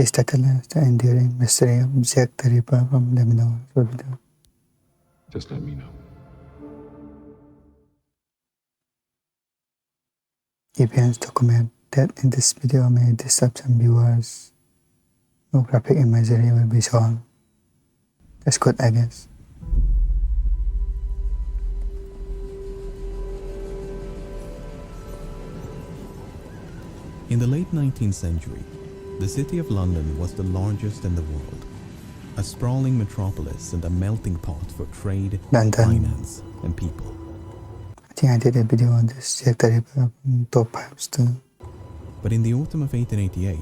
His title is The Enduring Mystery of Jack the Ripper from Lemmino. Just let me know. Events document that in this video may disturb some viewers. No graphic imagery will be shown. That's good, I guess. In the late 19th century, the city of London was the largest in the world, a sprawling metropolis and a melting pot for trade, finance, and people. I think I did a video on this Jack the Ripper from top 5 too. But in the autumn of 1888,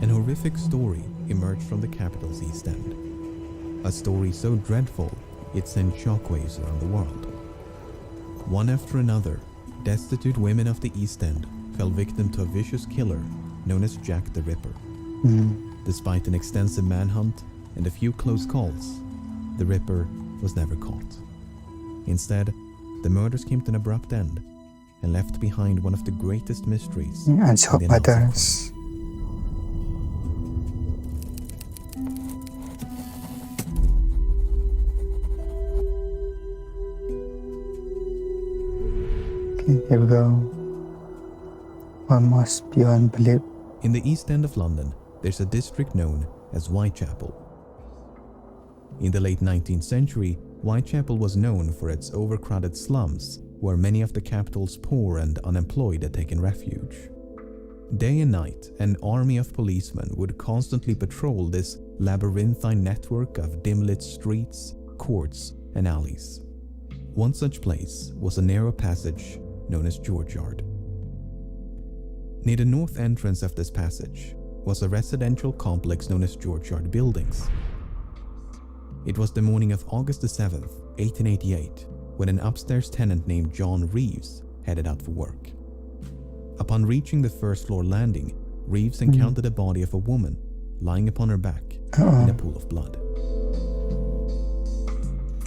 an horrific story emerged from the capital's East End. A story so dreadful it sent shockwaves around the world. One after another, destitute women of the East End fell victim to a vicious killer known as Jack the Ripper. Despite an extensive manhunt and a few close calls, the Ripper was never caught. Instead, the murders came to an abrupt end and left behind one of the greatest mysteries and so in the others. Okay, here we go. Almost beyond belief. In the East End of London, there's a district known as Whitechapel. In the late 19th century, Whitechapel was known for its overcrowded slums, where many of the capital's poor and unemployed had taken refuge. Day and night, an army of policemen would constantly patrol this labyrinthine network of dim-lit streets, courts, and alleys. One such place was a narrow passage known as George Yard. Near the north entrance of this passage was a residential complex known as George Yard Buildings. It was the morning of August the 7th, 1888, when an upstairs tenant named John Reeves headed out for work. Upon reaching the first floor landing, Reeves encountered the body of a woman lying upon her back in a pool of blood.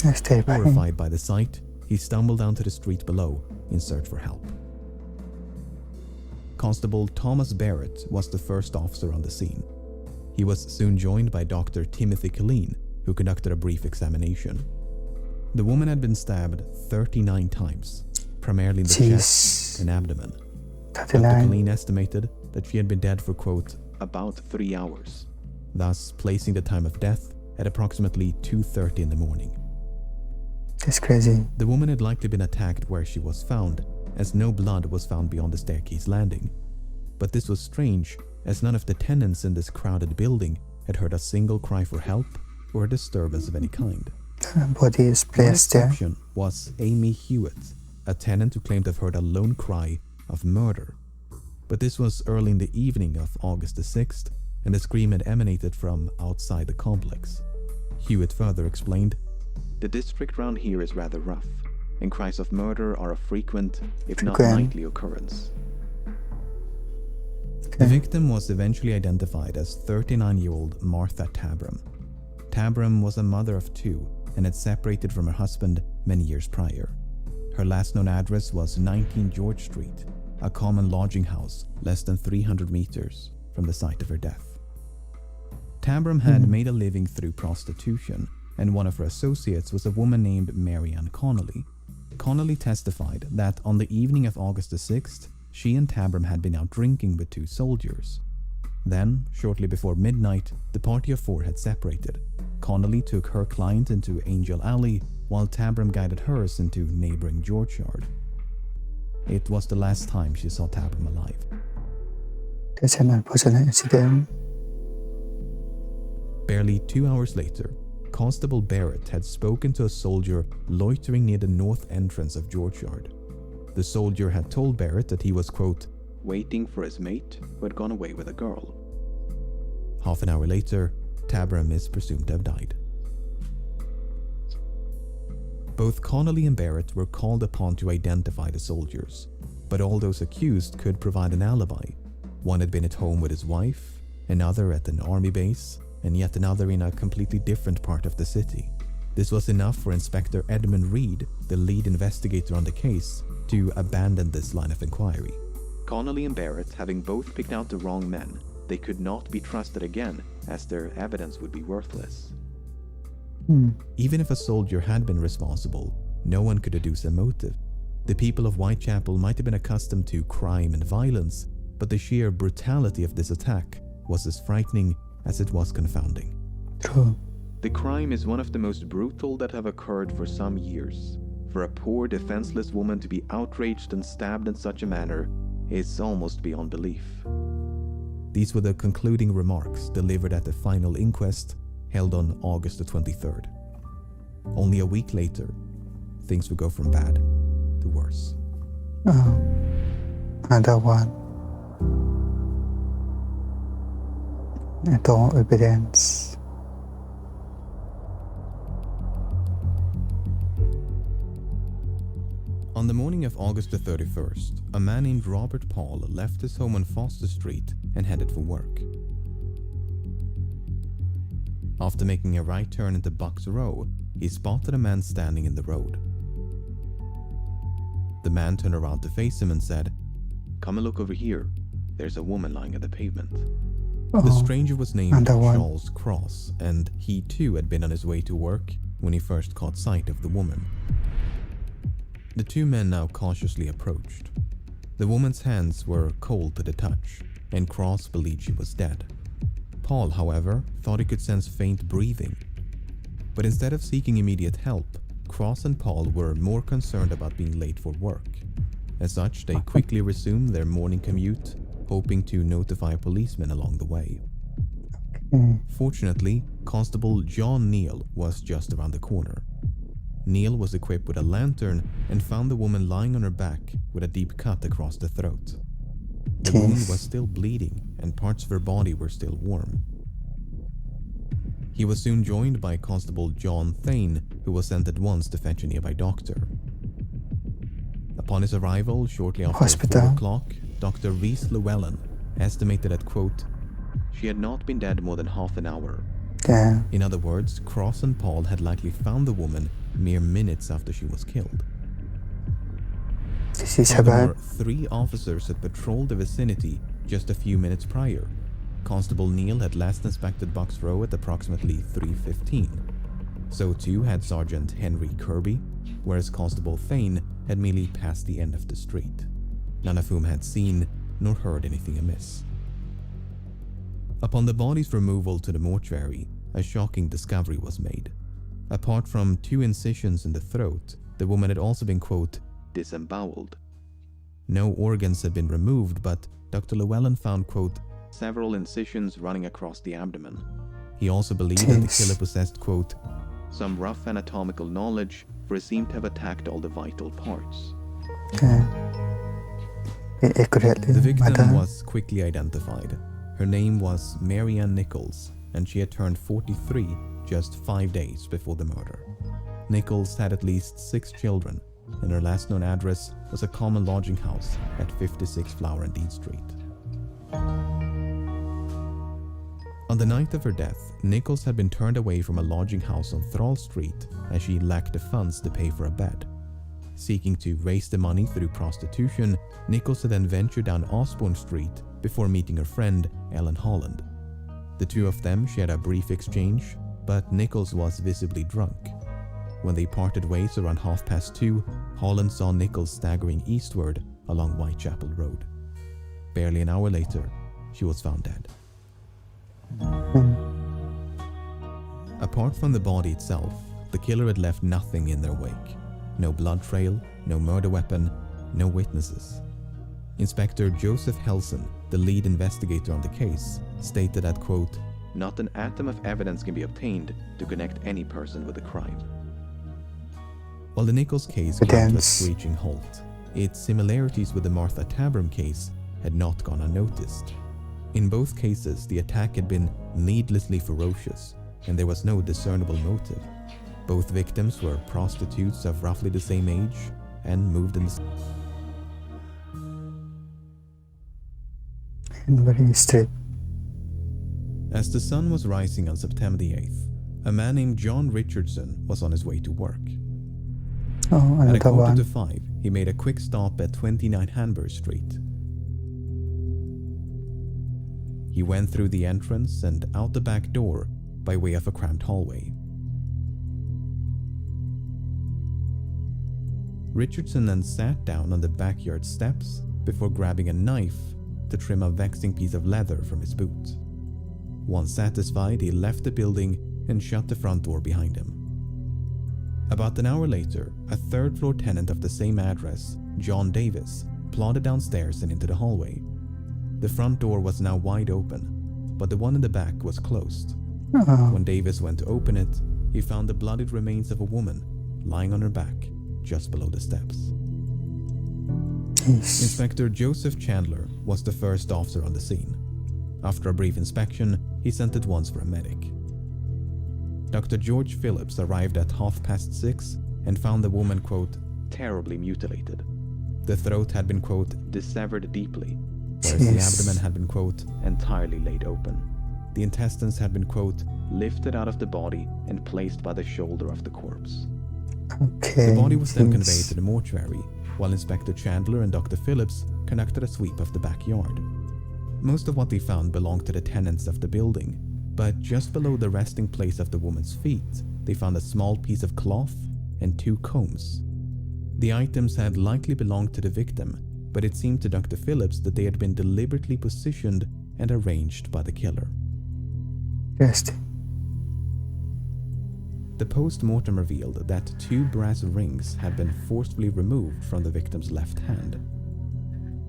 Horrified by the sight, he stumbled down to the street below in search for help. Constable Thomas Barrett was the first officer on the scene. He was soon joined by Dr. Timothy Killeen, who conducted a brief examination. The woman had been stabbed 39 times, primarily in the chest and abdomen. Dr. Killeen estimated that she had been dead for, quote, about 3 hours, thus placing the time of death at approximately 2:30 in the morning. That's crazy. The woman had likely been attacked where she was found, as no blood was found beyond the staircase landing. But this was strange, as none of the tenants in this crowded building had heard a single cry for help or a disturbance of any kind. Body is placed there. One exception was Amy Hewitt, a tenant who claimed to have heard a lone cry of murder. But this was early in the evening of August the 6th, and the scream had emanated from outside the complex. Hewitt further explained, "The district round here is rather rough, and cries of murder are a frequent, if not nightly occurrence." The victim was eventually identified as 39-year-old Martha Tabrum. Tabrum was a mother of 2 and had separated from her husband many years prior. Her last known address was 19 George Street, a common lodging house less than 300 meters from the site of her death. Tabrum had made a living through prostitution, and one of her associates was a woman named Marianne Connolly. Connolly testified that on the evening of August the 6th, she and Tabrum had been out drinking with 2 soldiers. Then, shortly before midnight, the party of 4 had separated. Connolly took her client into Angel Alley, while Tabrum guided hers into neighboring George Yard. It was the last time she saw Tabrum alive. That's an unfortunate incident. Barely 2 hours later, Constable Barrett had spoken to a soldier loitering near the north entrance of George Yard. The soldier had told Barrett that he was, quote, waiting for his mate who had gone away with a girl. Half an hour later, Tabrum is presumed to have died. Both Connolly and Barrett were called upon to identify the soldiers, but all those accused could provide an alibi. One had been at home with his wife, another at an army base, and yet another in a completely different part of the city. This was enough for Inspector Edmund Reed, the lead investigator on the case, to abandon this line of inquiry. Connolly and Barrett, having both picked out the wrong men, they could not be trusted again as their evidence would be worthless. Even if a soldier had been responsible, no one could deduce a motive. The people of Whitechapel might have been accustomed to crime and violence, but the sheer brutality of this attack was as frightening as it was confounding. True. The crime is one of the most brutal that have occurred for some years. For a poor, defenseless woman to be outraged and stabbed in such a manner is almost beyond belief. These were the concluding remarks delivered at the final inquest held on August the 23rd. Only a week later, things would go from bad to worse. Oh, another one. Ito evidence. On the morning of August the 31st, a man named Robert Paul left his home on Foster Street and headed for work. After making a right turn into Bucks Row, he spotted a man standing in the road. The man turned around to face him and said, "Come and look over here. There's a woman lying at the pavement." The stranger was named Charles Cross, and he too had been on his way to work when he first caught sight of the woman. The two men now cautiously approached. The woman's hands were cold to the touch, and Cross believed she was dead. Paul, however, thought he could sense faint breathing. But instead of seeking immediate help, Cross and Paul were more concerned about being late for work. As such, they quickly resumed their morning commute, hoping to notify a policeman along the way. Fortunately, Constable John Neal was just around the corner. Neal was equipped with a lantern and found the woman lying on her back with a deep cut across the throat. The wound was still bleeding and parts of her body were still warm. He was soon joined by Constable John Thane, who was sent at once to fetch a nearby doctor. Upon his arrival, shortly after 4 o'clock, Dr. Reese Llewellyn estimated that, quote, "She had not been dead more than half an hour." Yeah. In other words, Cross and Paul had likely found the woman mere minutes after she was killed. This is Furthermore, about 3 officers had patrolled the vicinity just a few minutes prior. Constable Neal had last inspected Bucks Row at approximately 3:15. So too had Sergeant Henry Kirby, whereas Constable Thane had merely passed the end of the street, none of whom had seen nor heard anything amiss. Upon the body's removal to the mortuary, a shocking discovery was made. Apart from 2 incisions in the throat, the woman had also been, quote, "disemboweled." No organs had been removed, but Dr. Llewellyn found, quote, "several incisions running across the abdomen." He also believed that the killer possessed, quote, "some rough anatomical knowledge, for he seemed to have attacked all the vital parts." accurately. The victim was quickly identified. Her name was Marianne Nichols, and she had turned 43 just 5 days before the murder. Nichols had at least 6 children, and her last known address was a common lodging house at 56 Flower and Dean Street. On the night of her death, Nichols had been turned away from a lodging house on Thrall Street as she lacked the funds to pay for a bed. Seeking to raise the money through prostitution, Nichols had then ventured down Osborne Street before meeting her friend Ellen Holland. The two of them shared a brief exchange, but Nichols was visibly drunk. When they parted ways around 2:30, Holland saw Nichols staggering eastward along Whitechapel Road. Barely an hour later, she was found dead. Apart from the body itself, the killer had left nothing in their wake. No blood trail, no murder weapon, no witnesses. Inspector Joseph Helson, the lead investigator on the case, stated that, quote, "not an atom of evidence can be obtained to connect any person with the crime." While the Nichols case came to a screeching halt, its similarities with the Martha Tabrum case had not gone unnoticed. In both cases, the attack had been needlessly ferocious, and there was no discernible motive. Both victims were prostitutes of roughly the same age and moved in the very straight. As the sun was rising on September the 8th, a man named John Richardson was on his way to work. Oh, At a another quarter one. to 5, he made a quick stop at 29 Hanbury Street. He went through the entrance and out the back door by way of a cramped hallway. Richardson then sat down on the backyard steps before grabbing a knife to trim a vexing piece of leather from his boot. Once satisfied, he left the building and shut the front door behind him. About an hour later, a third-floor tenant of the same address, John Davis, plodded downstairs and into the hallway. The front door was now wide open, but the one in the back was closed. When Davis went to open it, he found the bloodied remains of a woman lying on her back just below the steps. Inspector Joseph Chandler was the first officer on the scene. After a brief inspection, he sent at once for a medic. Dr. George Phillips arrived at 6:30 and found the woman, quote, terribly mutilated. The throat had been, quote, dissevered deeply, whereas the abdomen had been, quote, entirely laid open. The intestines had been, quote, lifted out of the body and placed by the shoulder of the corpse. Okay. The body was then conveyed to the mortuary, while Inspector Chandler and Dr. Phillips conducted a sweep of the backyard. Most of what they found belonged to the tenants of the building, but just below the resting place of the woman's feet, they found a small piece of cloth and 2 combs. The items had likely belonged to the victim, but it seemed to Dr. Phillips that they had been deliberately positioned and arranged by the killer. Yes. The post-mortem revealed that 2 brass rings had been forcefully removed from the victim's left hand.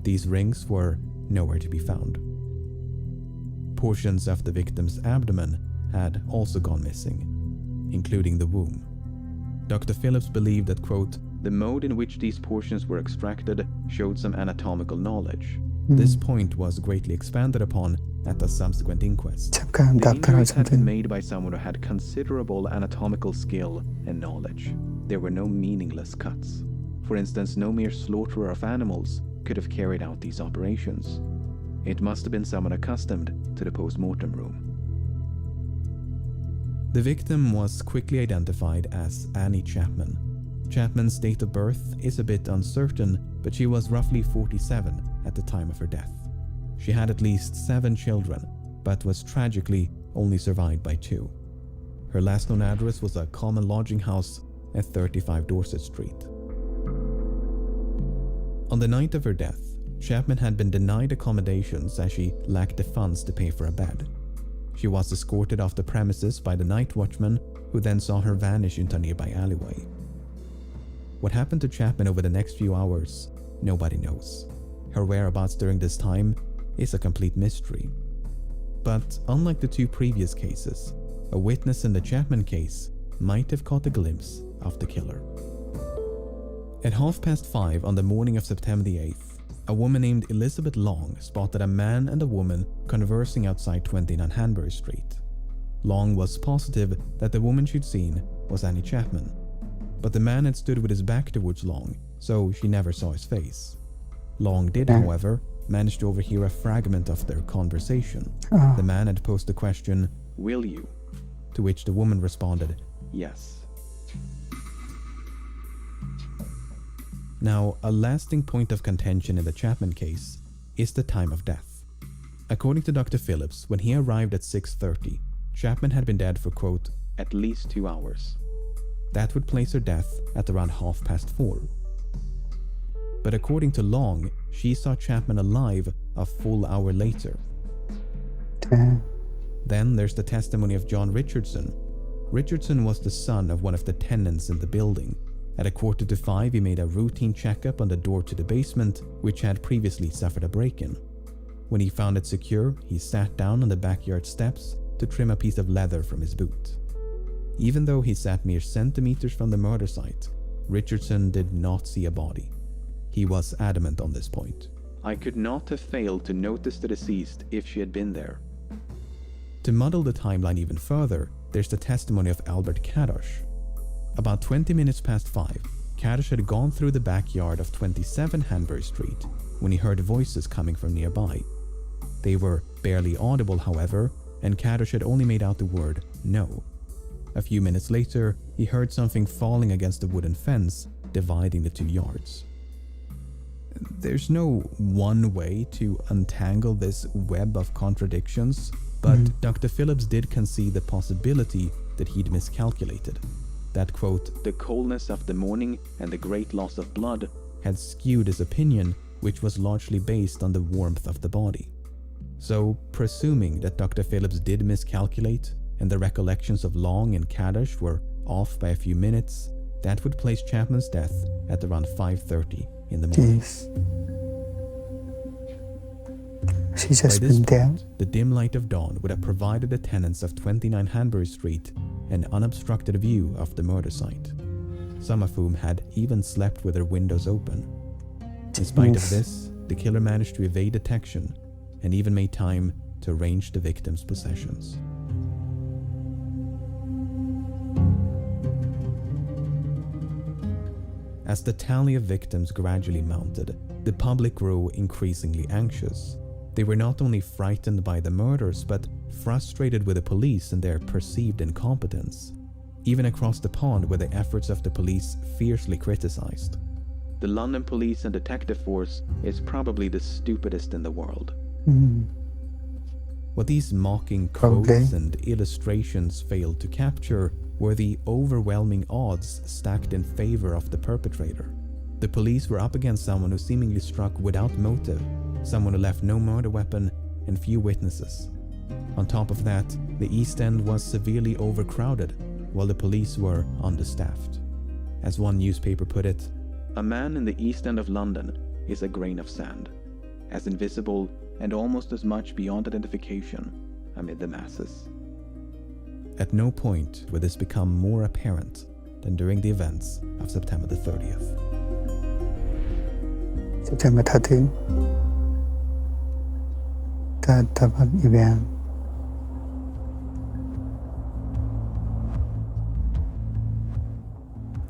These rings were nowhere to be found. Portions of the victim's abdomen had also gone missing, including the womb. Dr. Phillips believed that, quote, the mode in which these portions were extracted showed some anatomical knowledge. This point was greatly expanded upon at a subsequent inquest. Some kind of The doctor or injuries had been something. made by someone who had considerable anatomical skill and knowledge. There were no meaningless cuts. For instance, no mere slaughterer of animals could have carried out these operations. It must have been someone accustomed to the post-mortem room. The victim was quickly identified as Annie Chapman. Chapman's date of birth is a bit uncertain, but she was roughly 47 at the time of her death. She had at least 7 children, but was tragically only survived by 2. Her last known address was a common lodging house at 35 Dorset Street. On the night of her death, Chapman had been denied accommodations as she lacked the funds to pay for a bed. She was escorted off the premises by the night watchman, who then saw her vanish into a nearby alleyway. What happened to Chapman over the next few hours, nobody knows. Her whereabouts during this time is a complete mystery. But unlike the 2 previous cases, a witness in the Chapman case might have caught a glimpse of the killer. At 5:30 on the morning of September the 8th, a woman named Elizabeth Long spotted a man and a woman conversing outside 29 Hanbury Street. Long was positive that the woman she'd seen was Annie Chapman, but the man had stood with his back towards Long, so she never saw his face. Long did, however, manage to overhear a fragment of their conversation. The man had posed the question, "Will you?" To which the woman responded, "Yes." Now, a lasting point of contention in the Chapman case is the time of death. According to Dr. Phillips, when he arrived at 6:30, Chapman had been dead for, quote, at least 2 hours. That would place her death at around 4:30. But according to Long, she saw Chapman alive a full hour later. Then there's the testimony of John Richardson. Richardson was the son of one of the tenants in the building. At 4:45, he made a routine checkup on the door to the basement, which had previously suffered a break-in. When he found it secure, he sat down on the backyard steps to trim a piece of leather from his boot. Even though he sat mere centimeters from the murder site, Richardson did not see a body. He was adamant on this point. "I could not have failed to notice the deceased if she had been there." To muddle the timeline even further, there's the testimony of Albert Kadosh. About 20 minutes past 5, Kadosh had gone through the backyard of 27 Hanbury Street when he heard voices coming from nearby. They were barely audible, however, and Kadosh had only made out the word "no." A few minutes later, he heard something falling against the wooden fence dividing the 2 yards. There's no one way to untangle this web of contradictions, but Dr. Phillips did concede the possibility that he'd miscalculated. That, quote, the coldness of the morning and the great loss of blood had skewed his opinion, which was largely based on the warmth of the body. So, presuming that Dr. Phillips did miscalculate and the recollections of Long and Kadosh were off by a few minutes, that would place Chapman's death at around 5:30 in the morning. Jeez. She's By just this been there. point, the dim light of dawn would have provided the tenants of 29 Hanbury Street an unobstructed view of the murder site, some of whom had even slept with their windows open. In spite of this, the killer managed to evade detection and even made time to arrange the victim's possessions. As the tally of victims gradually mounted, the public grew increasingly anxious. They were not only frightened by the murders, but frustrated with the police and their perceived incompetence. Even across the pond were the efforts of the police fiercely criticized. The London police and detective force is probably the stupidest in the world. What these mocking quotes and illustrations failed to capture were the overwhelming odds stacked in favor of the perpetrator. The police were up against someone who seemingly struck without motive, someone who left no murder weapon and few witnesses. On top of that, the East End was severely overcrowded, while the police were understaffed. As one newspaper put it, "A man in the East End of London is a grain of sand, as invisible and almost as much beyond identification amid the masses." At no point would this become more apparent than during the events of September the 30th. September 13th. The Tabrum event.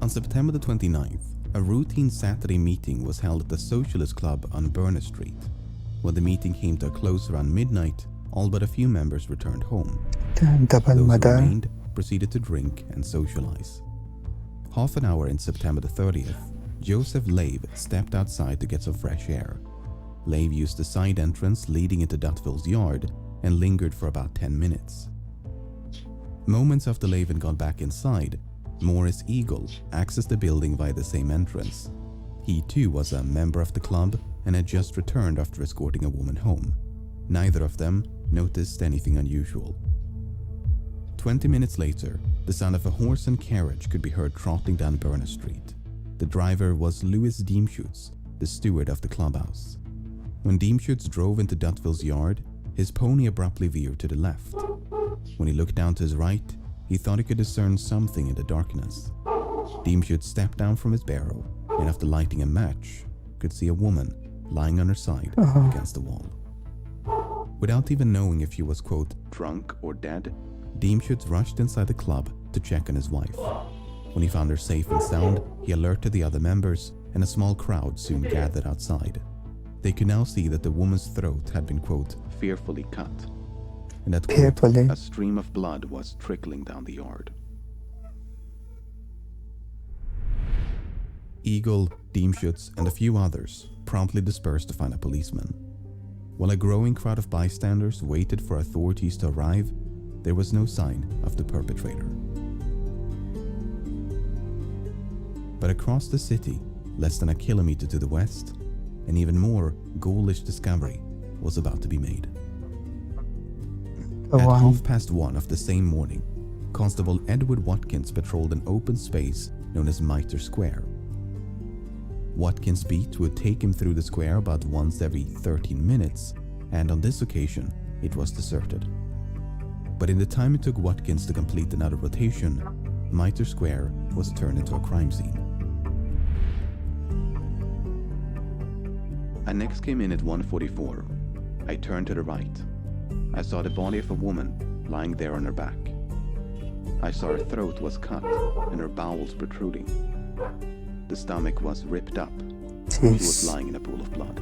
On September the 29th, a routine Saturday meeting was held at the Socialist Club on Barnett Street. When the meeting came to a close around midnight, all but a few members returned home. The Those who mother. remained proceeded to drink and socialize. Half an hour in September the 30th, Joseph Lave stepped outside to get some fresh air. Lave used the side entrance leading into Dutville's yard and lingered for about 10 minutes. Moments after Lave had gone back inside, Morris Eagle accessed the building via the same entrance. He too was a member of the club and had just returned after escorting a woman home. Neither of them noticed anything unusual. 20 minutes later, the sound of a horse and carriage could be heard trotting down Barnett Street. The driver was Louis Diemschutz, the steward of the clubhouse. When Diemschutz drove into Dutville's yard, his pony abruptly veered to the left. When he looked down to his right, he thought he could discern something in the darkness. Diemschutz stepped down from his barrow and, after lighting a match, could see a woman lying on her side against the wall. Without even knowing if she was, quote, drunk or dead, Diemschutz rushed inside the club to check on his wife. When he found her safe and sound, he alerted the other members, and a small crowd soon gathered outside. They could now see that the woman's throat had been, quote, fearfully cut, and that, quote, a stream of blood was trickling down the yard. Eagle, Diemschutz, and a few others promptly dispersed to find a policeman. While a growing crowd of bystanders waited for authorities to arrive, there was no sign of the perpetrator. But across the city, less than a kilometer to the west, an even more ghoulish discovery was about to be made. At 1:30 of the same morning, Constable Edward Watkins patrolled an open space known as Mitre Square. Watkins' beat would take him through the square about once every 13 minutes, and on this occasion, it was deserted. But in the time it took Watkins to complete another rotation, Mitre Square was turned into a crime scene. I next came in at 1:44. I turned to the right. I saw the body of a woman lying there on her back. I saw her throat was cut and her bowels protruding. The stomach was ripped up. She was lying in a pool of blood.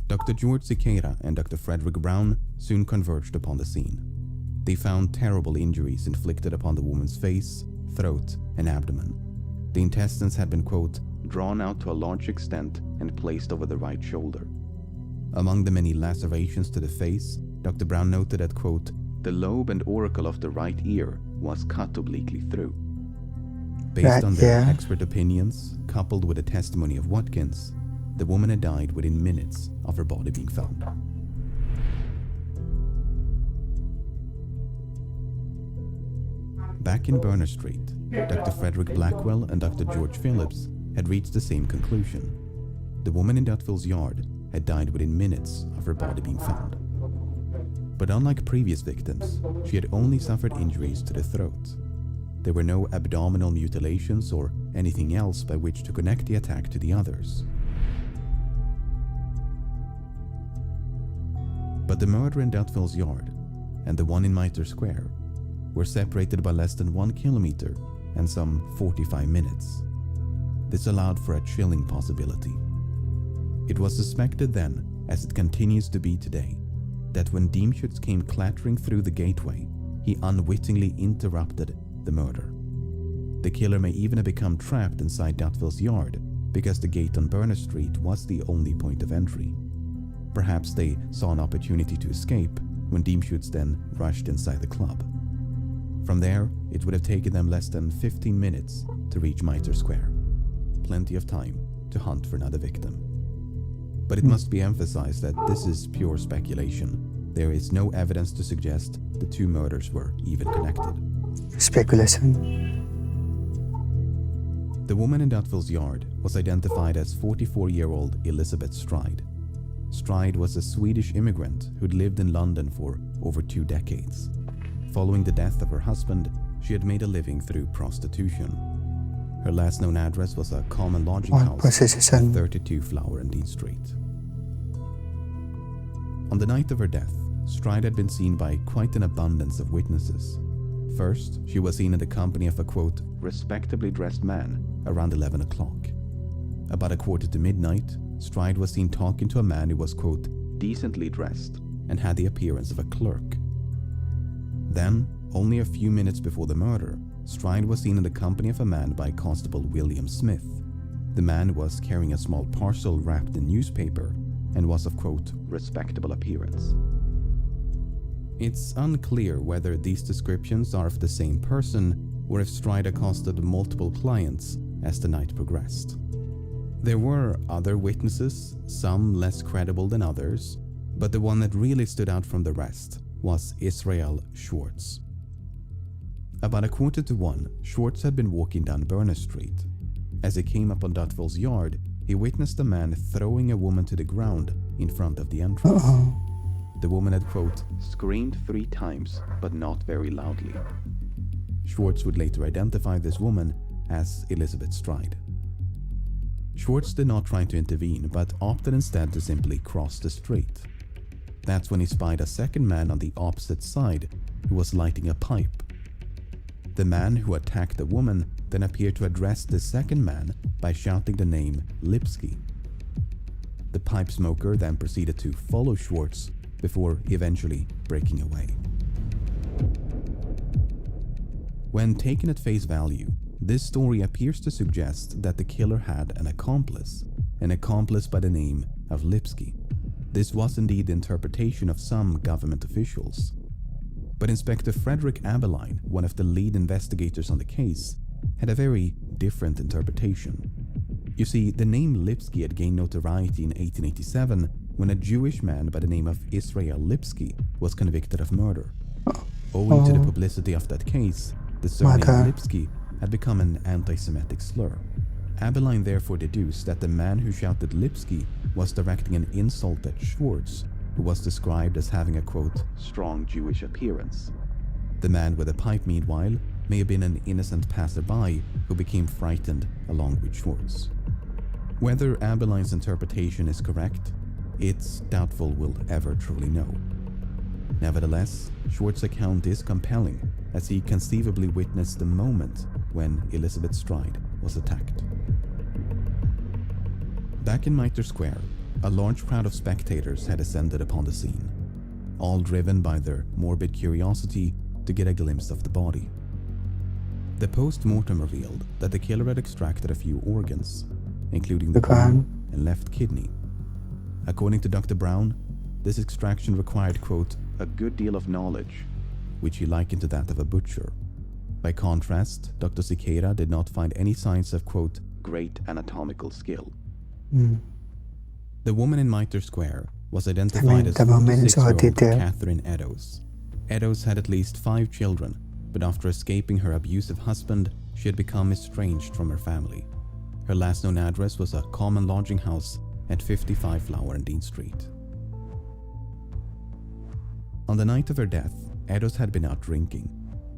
Dr. George Cicada and Dr. Frederick Brown soon converged upon the scene. They found terrible injuries inflicted upon the woman's face, throat, and abdomen. The intestines had been, quote, drawn out to a large extent and placed over the right shoulder. Among the many lacerations to the face, Dr. Brown noted that, quote, the lobe and auricle of the right ear was cut obliquely through. Based on their expert opinions, coupled with the testimony of Watkins, the woman had died within minutes of her body being found. Back in Berner Street, Dr. Frederick Blackwell and Dr. George Phillips had reached the same conclusion. The woman in Dutville's yard had died within minutes of her body being found. But unlike previous victims, she had only suffered injuries to the throat. There were no abdominal mutilations or anything else by which to connect the attack to the others. But the murder in Dutville's yard and the one in Mitre Square were separated by less than 1 kilometer and some 45 minutes. This allowed for a chilling possibility. It was suspected then, as it continues to be today, that when Diemschutz came clattering through the gateway, he unwittingly interrupted the murder. The killer may even have become trapped inside Dutville's yard because the gate on Berner Street was the only point of entry. Perhaps they saw an opportunity to escape when Diemschutz then rushed inside the club. From there, it would have taken them less than 15 minutes to reach Mitre Square. Plenty of time to hunt for another victim. But it must be emphasized that this is pure speculation. There is no evidence to suggest the two murders were even connected. Speculation. The woman in Dutville's yard was identified as 44-year-old Elizabeth Stride. Stride was a Swedish immigrant who'd lived in London for over 2 decades. Following the death of her husband, she had made a living through prostitution. Her last known address was a common lodging house at 32 Flower and Dean Street. On the night of her death, Stride had been seen by quite an abundance of witnesses. First, she was seen in the company of a, quote, respectably dressed man around 11 o'clock. About 1:45 midnight, Stride was seen talking to a man who was, quote, decently dressed and had the appearance of a clerk. Then, only a few minutes before the murder, Stride was seen in the company of a man by Constable William Smith. The man was carrying a small parcel wrapped in newspaper and was of, quote, respectable appearance. It's unclear whether these descriptions are of the same person or if Stride accosted multiple clients as the night progressed. There were other witnesses, some less credible than others, but the one that really stood out from the rest was Israel Schwartz. About 1:45, Schwartz had been walking down Berner Street. As he came up on Dutville's yard, he witnessed a man throwing a woman to the ground in front of the entrance. The woman had, quote, screamed 3 times, but not very loudly. Schwartz would later identify this woman as Elizabeth Stride. Schwartz did not try to intervene, but opted instead to simply cross the street. That's when he spied a second man on the opposite side who was lighting a pipe. The man who attacked the woman then appeared to address the second man by shouting the name Lipsky. The pipe smoker then proceeded to follow Schwartz before eventually breaking away. When taken at face value, this story appears to suggest that the killer had an accomplice by the name of Lipsky. This was indeed the interpretation of some government officials. But Inspector Frederick Abeline, one of the lead investigators on the case, had a very different interpretation. You see, the name Lipsky had gained notoriety in 1887 when a Jewish man by the name of Israel Lipsky was convicted of murder. Owing to the publicity of that case, the surname Lipsky had become an anti-Semitic slur. Abeline therefore deduced that the man who shouted Lipsky was directing an insult at Schwartz, who was described as having a, quote, strong Jewish appearance. The man with the pipe, meanwhile, may have been an innocent passerby who became frightened along with Schwartz. Whether Abeline's interpretation is correct, it's doubtful we'll ever truly know. Nevertheless, Schwartz's account is compelling, as he conceivably witnessed the moment when Elizabeth Stride was attacked. Back in Mitre Square, a large crowd of spectators had assembled upon the scene, all driven by their morbid curiosity to get a glimpse of the body. The post-mortem revealed that the killer had extracted a few organs, including the The brain gun. and left kidney. According to Dr. Brown, this extraction required, quote, a good deal of knowledge, which he likened to that of a butcher. By contrast, Dr. Cicada did not find any signs of, quote, great anatomical skill. Mm. The woman in Mitre Square was identified as the moment is all 46-year-old detailed. Catherine Eddowes. Eddowes had at least 5 children, but after escaping her abusive husband, she had become estranged from her family. Her last known address was a common lodging house at 55 Flower and Dean Street. On the night of her death, Eddowes had been out drinking.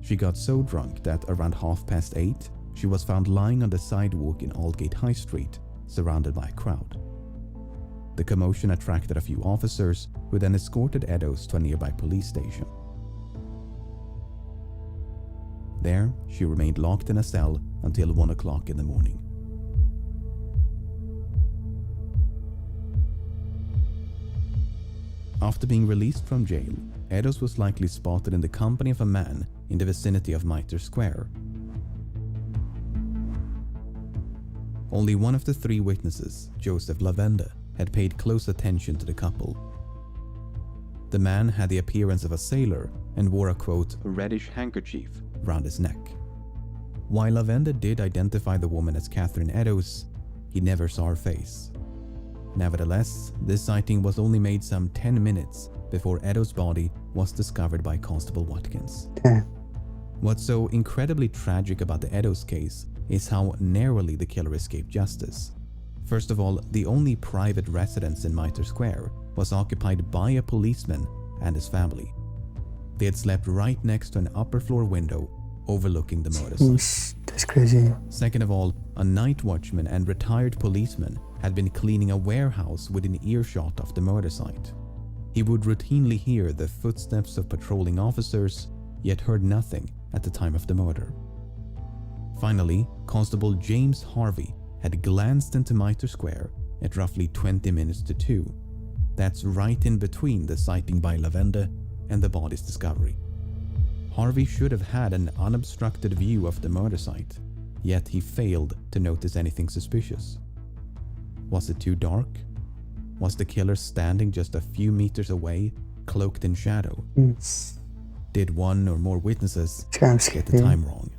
She got so drunk that around 8:30, she was found lying on the sidewalk in Aldgate High Street, surrounded by a crowd. The commotion attracted a few officers who then escorted Eddowes to a nearby police station. There, she remained locked in a cell until 1 o'clock in the morning. After being released from jail, Eddowes was likely spotted in the company of a man in the vicinity of Mitre Square. Only one of the 3 witnesses, Joseph Lavende, had paid close attention to the couple. The man had the appearance of a sailor and wore a, quote, reddish handkerchief round his neck. While Lavende did identify the woman as Catherine Eddowes, he never saw her face. Nevertheless, this sighting was only made some 10 minutes before Eddowes' body was discovered by Constable Watkins. Yeah. What's so incredibly tragic about the Eddowes case is how narrowly the killer escaped justice. First of all, the only private residence in Mitre Square was occupied by a policeman and his family. They had slept right next to an upper floor window overlooking the murder site. That's crazy. Second of all, a night watchman and retired policeman had been cleaning a warehouse within earshot of the murder site. He would routinely hear the footsteps of patrolling officers, yet heard nothing at the time of the murder. Finally, Constable James Harvey had glanced into Mitre Square at roughly 20 minutes to 2. That's right in between the sighting by Lavende and the body's discovery. Harvey should have had an unobstructed view of the murder site, yet he failed to notice anything suspicious. Was it too dark? Was the killer standing just a few meters away, cloaked in shadow? Did one or more witnesses get the time wrong?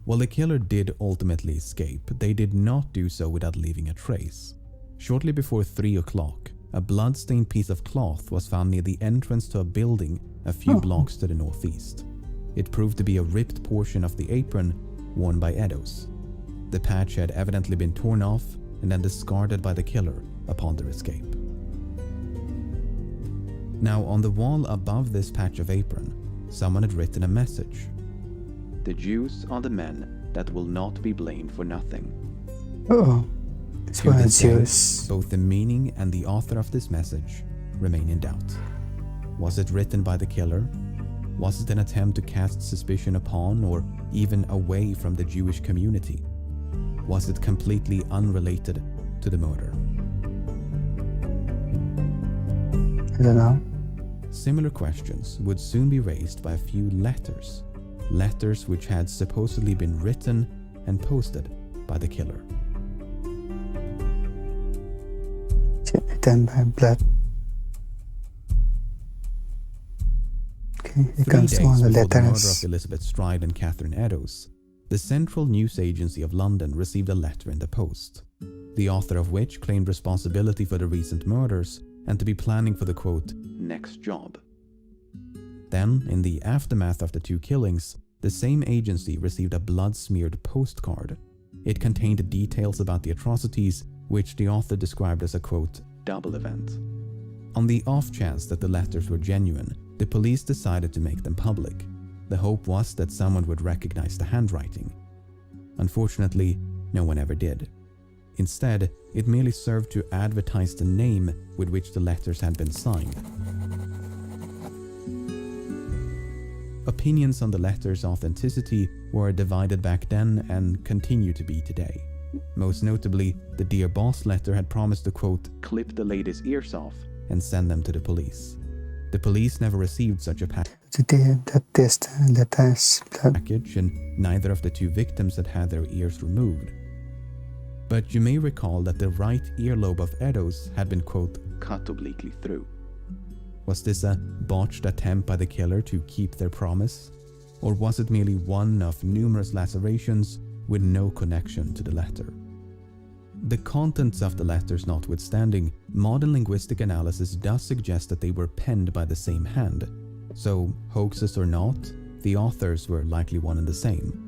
While the killer did ultimately escape, they did not do so without leaving a trace. Shortly before 3 o'clock, a blood-stained piece of cloth was found near the entrance to a building a few blocks to the northeast. It proved to be a ripped portion of the apron worn by Eddowes. The patch had evidently been torn off and then discarded by the killer upon their escape. Now, on the wall above this patch of apron, someone had written a message. The Jews are the men that will not be blamed for nothing. This To one this is day, Jews. both the meaning and the author of this message remain in doubt. Was it written by the killer? Was it an attempt to cast suspicion upon or even away from the Jewish community? Was it completely unrelated to the murder? I don't know. Similar questions would soon be raised by a few letters. Letters which had supposedly been written and posted by the killer. Written by blood. Okay, here 3 comes days one of the before the murder of letters. Elizabeth Stride and Catherine Eddowes, the Central News Agency of London received a letter in the post, the author of which claimed responsibility for the recent murders and to be planning for the, quote, next job. Then, in the aftermath of the 2 killings, the same agency received a blood-smeared postcard. It contained details about the atrocities, which the author described as a, quote, double event. On the off chance that the letters were genuine, the police decided to make them public. The hope was that someone would recognize the handwriting. Unfortunately, no one ever did. Instead, it merely served to advertise the name with which the letters had been signed. Opinions on the letters' authenticity were divided back then and continue to be today. Most notably, the Dear Boss letter had promised to, quote, clip the lady's ears off and send them to the police. The police never received such a The day that this letters blood. package, and neither of the two victims had their ears removed. But you may recall that the right earlobe of Edos had been, quote, cut obliquely through. Was this a botched attempt by the killer to keep their promise? Or was it merely one of numerous lacerations with no connection to the letter? The contents of the letters notwithstanding, modern linguistic analysis does suggest that they were penned by the same hand. So, hoaxes or not, the authors were likely one and the same.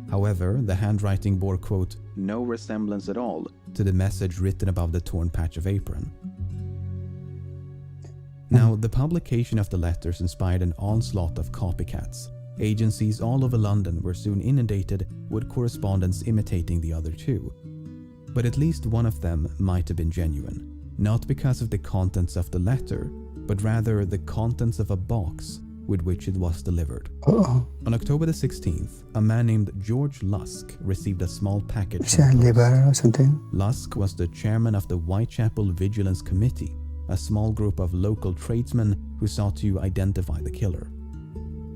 However, the handwriting bore, quote, no resemblance at all to the message written above the torn patch of apron. Now, the publication of the letters inspired an onslaught of copycats. Agencies all over London were soon inundated with correspondence imitating the other two. But at least one of them might have been genuine, not because of the contents of the letter, but rather the contents of a box with which it was delivered. Uh-oh. On October the 16th, a man named George Lusk received a small package Is it a liver or something? Lusk was the chairman of the Whitechapel Vigilance Committee, a small group of local tradesmen who sought to identify the killer.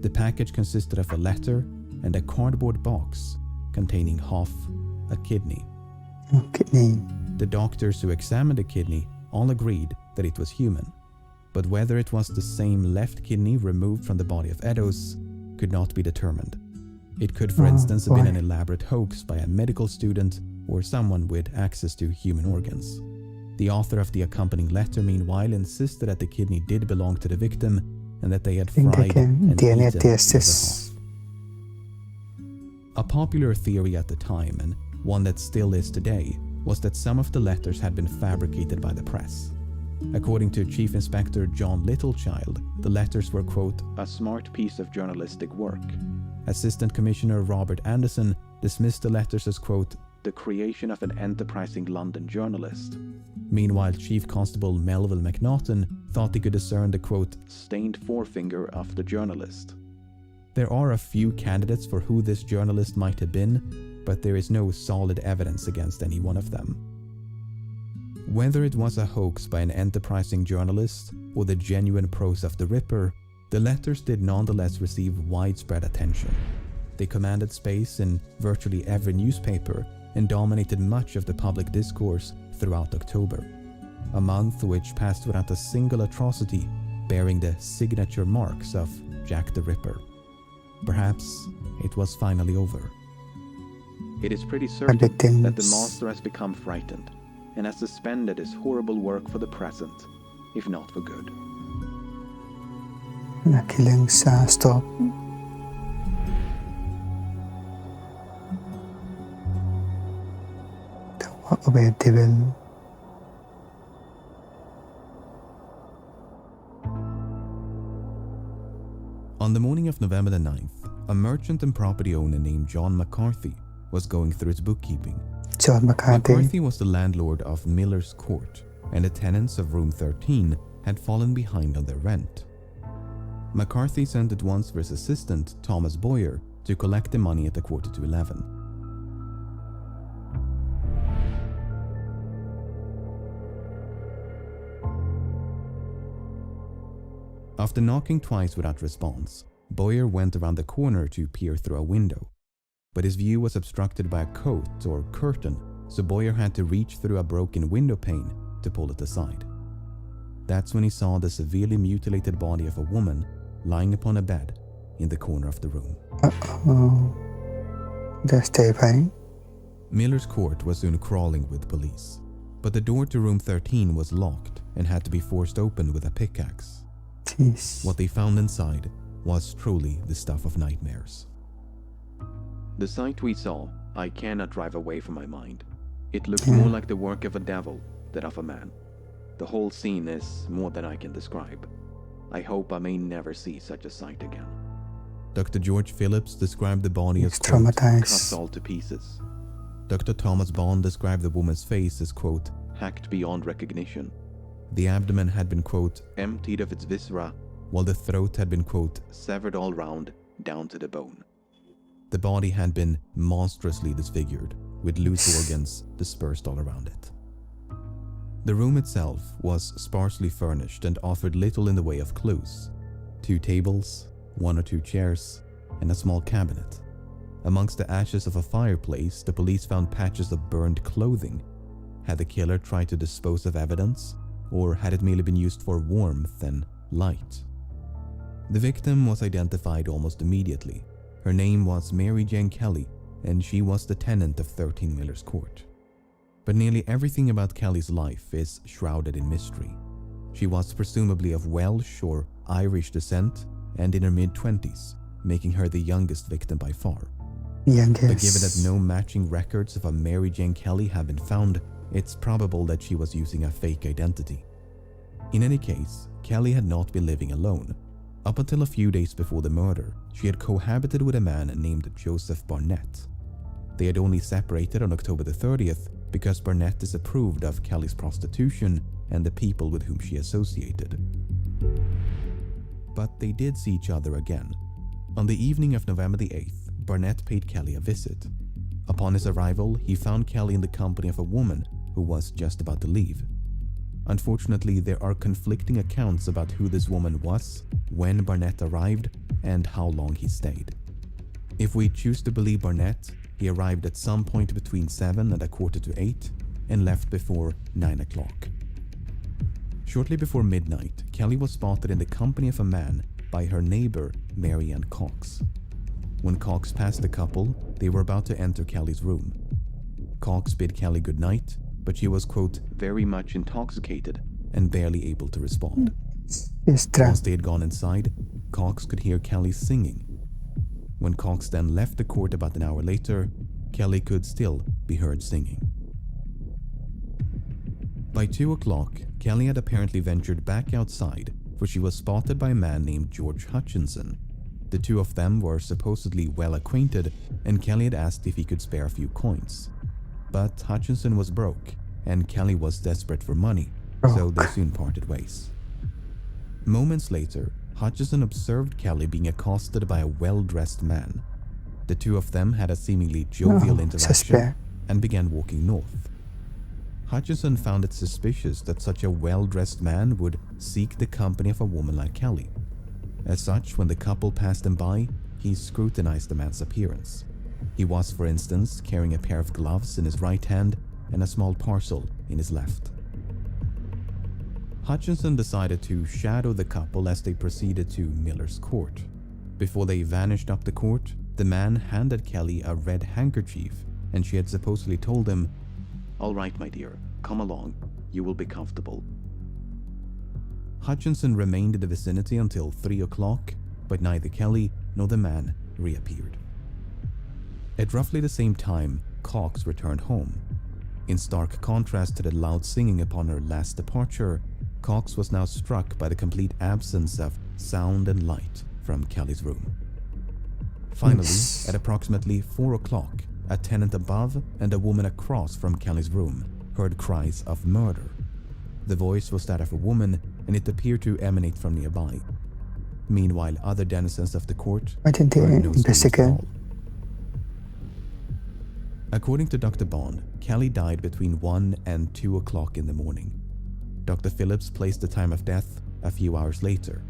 The package consisted of a letter and a cardboard box containing half a kidney. Oh, kidney. The doctors who examined the kidney all agreed that it was human, but whether it was the same left kidney removed from the body of Edos could not be determined. It could, for instance, have been an elaborate hoax by a medical student or someone with access to human organs. The author of the accompanying letter, meanwhile, insisted that the kidney did belong to the victim and that they had fried and DNA eaten test the this. other half. A popular theory at the time, and one that still is today, was that some of the letters had been fabricated by the press. According to Chief Inspector John Littlechild, the letters were, quote, a smart piece of journalistic work. Assistant Commissioner Robert Anderson dismissed the letters as, quote, the creation of an enterprising London journalist. Meanwhile, Chief Constable Melville McNaughton thought he could discern the, quote, stained forefinger of the journalist. There are a few candidates for who this journalist might have been, but there is no solid evidence against any one of them. Whether it was a hoax by an enterprising journalist or the genuine prose of the Ripper, the letters did nonetheless receive widespread attention. They commanded space in virtually every newspaper and dominated much of the public discourse throughout October, a month which passed without a single atrocity bearing the signature marks of Jack the Ripper. Perhaps it was finally over. It is pretty certain that the monster has become frightened and has suspended his horrible work for the present, if not for good. The killings stop. The walk of a devil. On the morning of November the 9th, a merchant and property owner named John McCarthy was going through his bookkeeping. John McCarthy. McCarthy was the landlord of Miller's Court, and the tenants of room 13 had fallen behind on their rent. McCarthy sent at once for his assistant, Thomas Boyer, to collect the money at 11:15. After knocking twice without response, Boyer went around the corner to peer through a window, but his view was obstructed by a coat or curtain, so Boyer had to reach through a broken window pane to pull it aside. That's when he saw the severely mutilated body of a woman lying upon a bed in the corner of the room. Uh-oh. That's terrifying. Miller's Court was soon crawling with police, but the door to room 13 was locked and had to be forced open with a pickaxe. Jeez. What they found inside was truly the stuff of nightmares. The sight we saw, I cannot drive away from my mind. It looked more like the work of a devil than of a man. The whole scene is more than I can describe. I hope I may never see such a sight again. Dr. George Phillips described the body as, quote, cut all to pieces. Dr. Thomas Bond described the woman's face as, quote, hacked beyond recognition. The abdomen had been, quote, emptied of its viscera, while the throat had been, quote, severed all round, down to the bone. The body had been monstrously disfigured, with loose organs dispersed all around it. The room itself was sparsely furnished and offered little in the way of clues. 2 tables, 1 or 2 chairs, and a small cabinet. Amongst the ashes of a fireplace, the police found patches of burned clothing. Had the killer tried to dispose of evidence, or had it merely been used for warmth and light? The victim was identified almost immediately. Her name was Mary Jane Kelly, and she was the tenant of 13 Miller's Court. But nearly everything about Kelly's life is shrouded in mystery. She was presumably of Welsh or Irish descent and in her mid-20s, making her the youngest victim by far. Youngest. But given that no matching records of a Mary Jane Kelly have been found, it's probable that she was using a fake identity. In any case, Kelly had not been living alone. Up until a few days before the murder, she had cohabited with a man named Joseph Barnett. They had only separated on October the 30th because Barnett disapproved of Kelly's prostitution and the people with whom she associated. But they did see each other again. On the evening of November the 8th, Barnett paid Kelly a visit. Upon his arrival, he found Kelly in the company of a woman who was just about to leave. Unfortunately, there are conflicting accounts about who this woman was, when Barnett arrived, and how long he stayed. If we choose to believe Barnett, he arrived at some point between 7 and 7:45 and left before 9 o'clock. Shortly before midnight, Kelly was spotted in the company of a man by her neighbor, Marianne Cox. When Cox passed the couple, they were about to enter Kelly's room. Cox bid Kelly goodnight, but she was, quote, very much intoxicated and barely able to respond. Once they had gone inside, Cox could hear Kelly singing. When Cox then left the court about an hour later, Kelly could still be heard singing. By 2 o'clock, Kelly had apparently ventured back outside, for she was spotted by a man named George Hutchinson. The two of them were supposedly well acquainted, and Kelly had asked if he could spare a few coins. But Hutchinson was broke, and Kelly was desperate for money, so they soon parted ways. Moments later, Hutchinson observed Kelly being accosted by a well-dressed man. The two of them had a seemingly jovial interaction and began walking north. Hutchinson found it suspicious that such a well-dressed man would seek the company of a woman like Kelly. As such, when the couple passed him by, he scrutinized the man's appearance. He was, for instance, carrying a pair of gloves in his right hand and a small parcel in his left. Hutchinson decided to shadow the couple as they proceeded to Miller's Court. Before they vanished up the court, the man handed Kelly a red handkerchief, and she had supposedly told him, "All right, my dear, come along. You will be comfortable." Hutchinson remained in the vicinity until 3 o'clock, but neither Kelly nor the man reappeared. At roughly the same time, Cox returned home. In stark contrast to the loud singing upon her last departure, Cox was now struck by the complete absence of sound and light from Kelly's room. Finally, at approximately 4 o'clock, a tenant above and a woman across from Kelly's room heard cries of murder. The voice was that of a woman, and it appeared to emanate from nearby. Meanwhile, other denizens of the court heard no screams at all. According to Dr. Bond, Kelly died between 1 and 2 o'clock in the morning. Dr. Phillips placed the time of death a few hours later.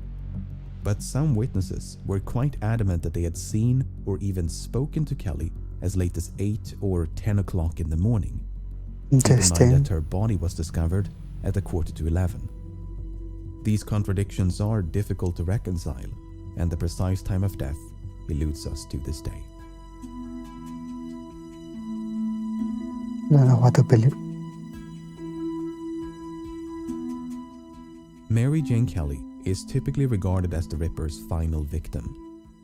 But some witnesses were quite adamant that they had seen or even spoken to Kelly as late as 8 or 10 o'clock in the morning. Keep in mind that her body was discovered at 11:15. These contradictions are difficult to reconcile, and the precise time of death eludes us to this day. I don't know what to believe. Mary Jane Kelly is typically regarded as the Ripper's final victim.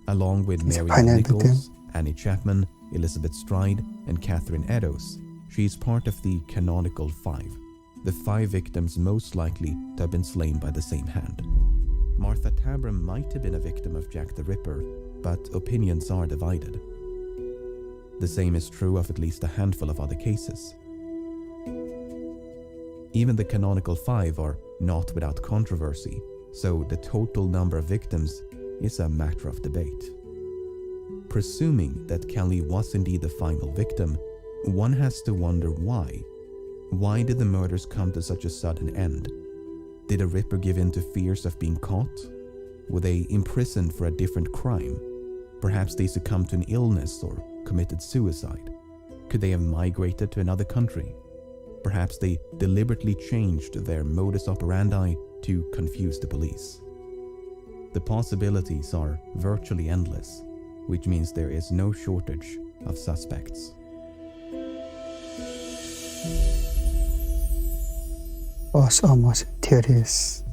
Along with Marianne Nichols, Annie Chapman, Elizabeth Stride, and Catherine Eddowes, she is part of the canonical 5, the 5 victims most likely to have been slain by the same hand. Martha Tabrum might have been a victim of Jack the Ripper, but opinions are divided. The same is true of at least a handful of other cases. Even the canonical 5 are not without controversy, so the total number of victims is a matter of debate. Presuming that Kelly was indeed the final victim, one has to wonder why. Why did the murders come to such a sudden end? Did a Ripper give in to fears of being caught? Were they imprisoned for a different crime? Perhaps they succumbed to an illness or committed suicide. Could they have migrated to another country? Perhaps they deliberately changed their modus operandi to confuse the police. The possibilities are virtually endless, which means there is no shortage of suspects. Was almost theories.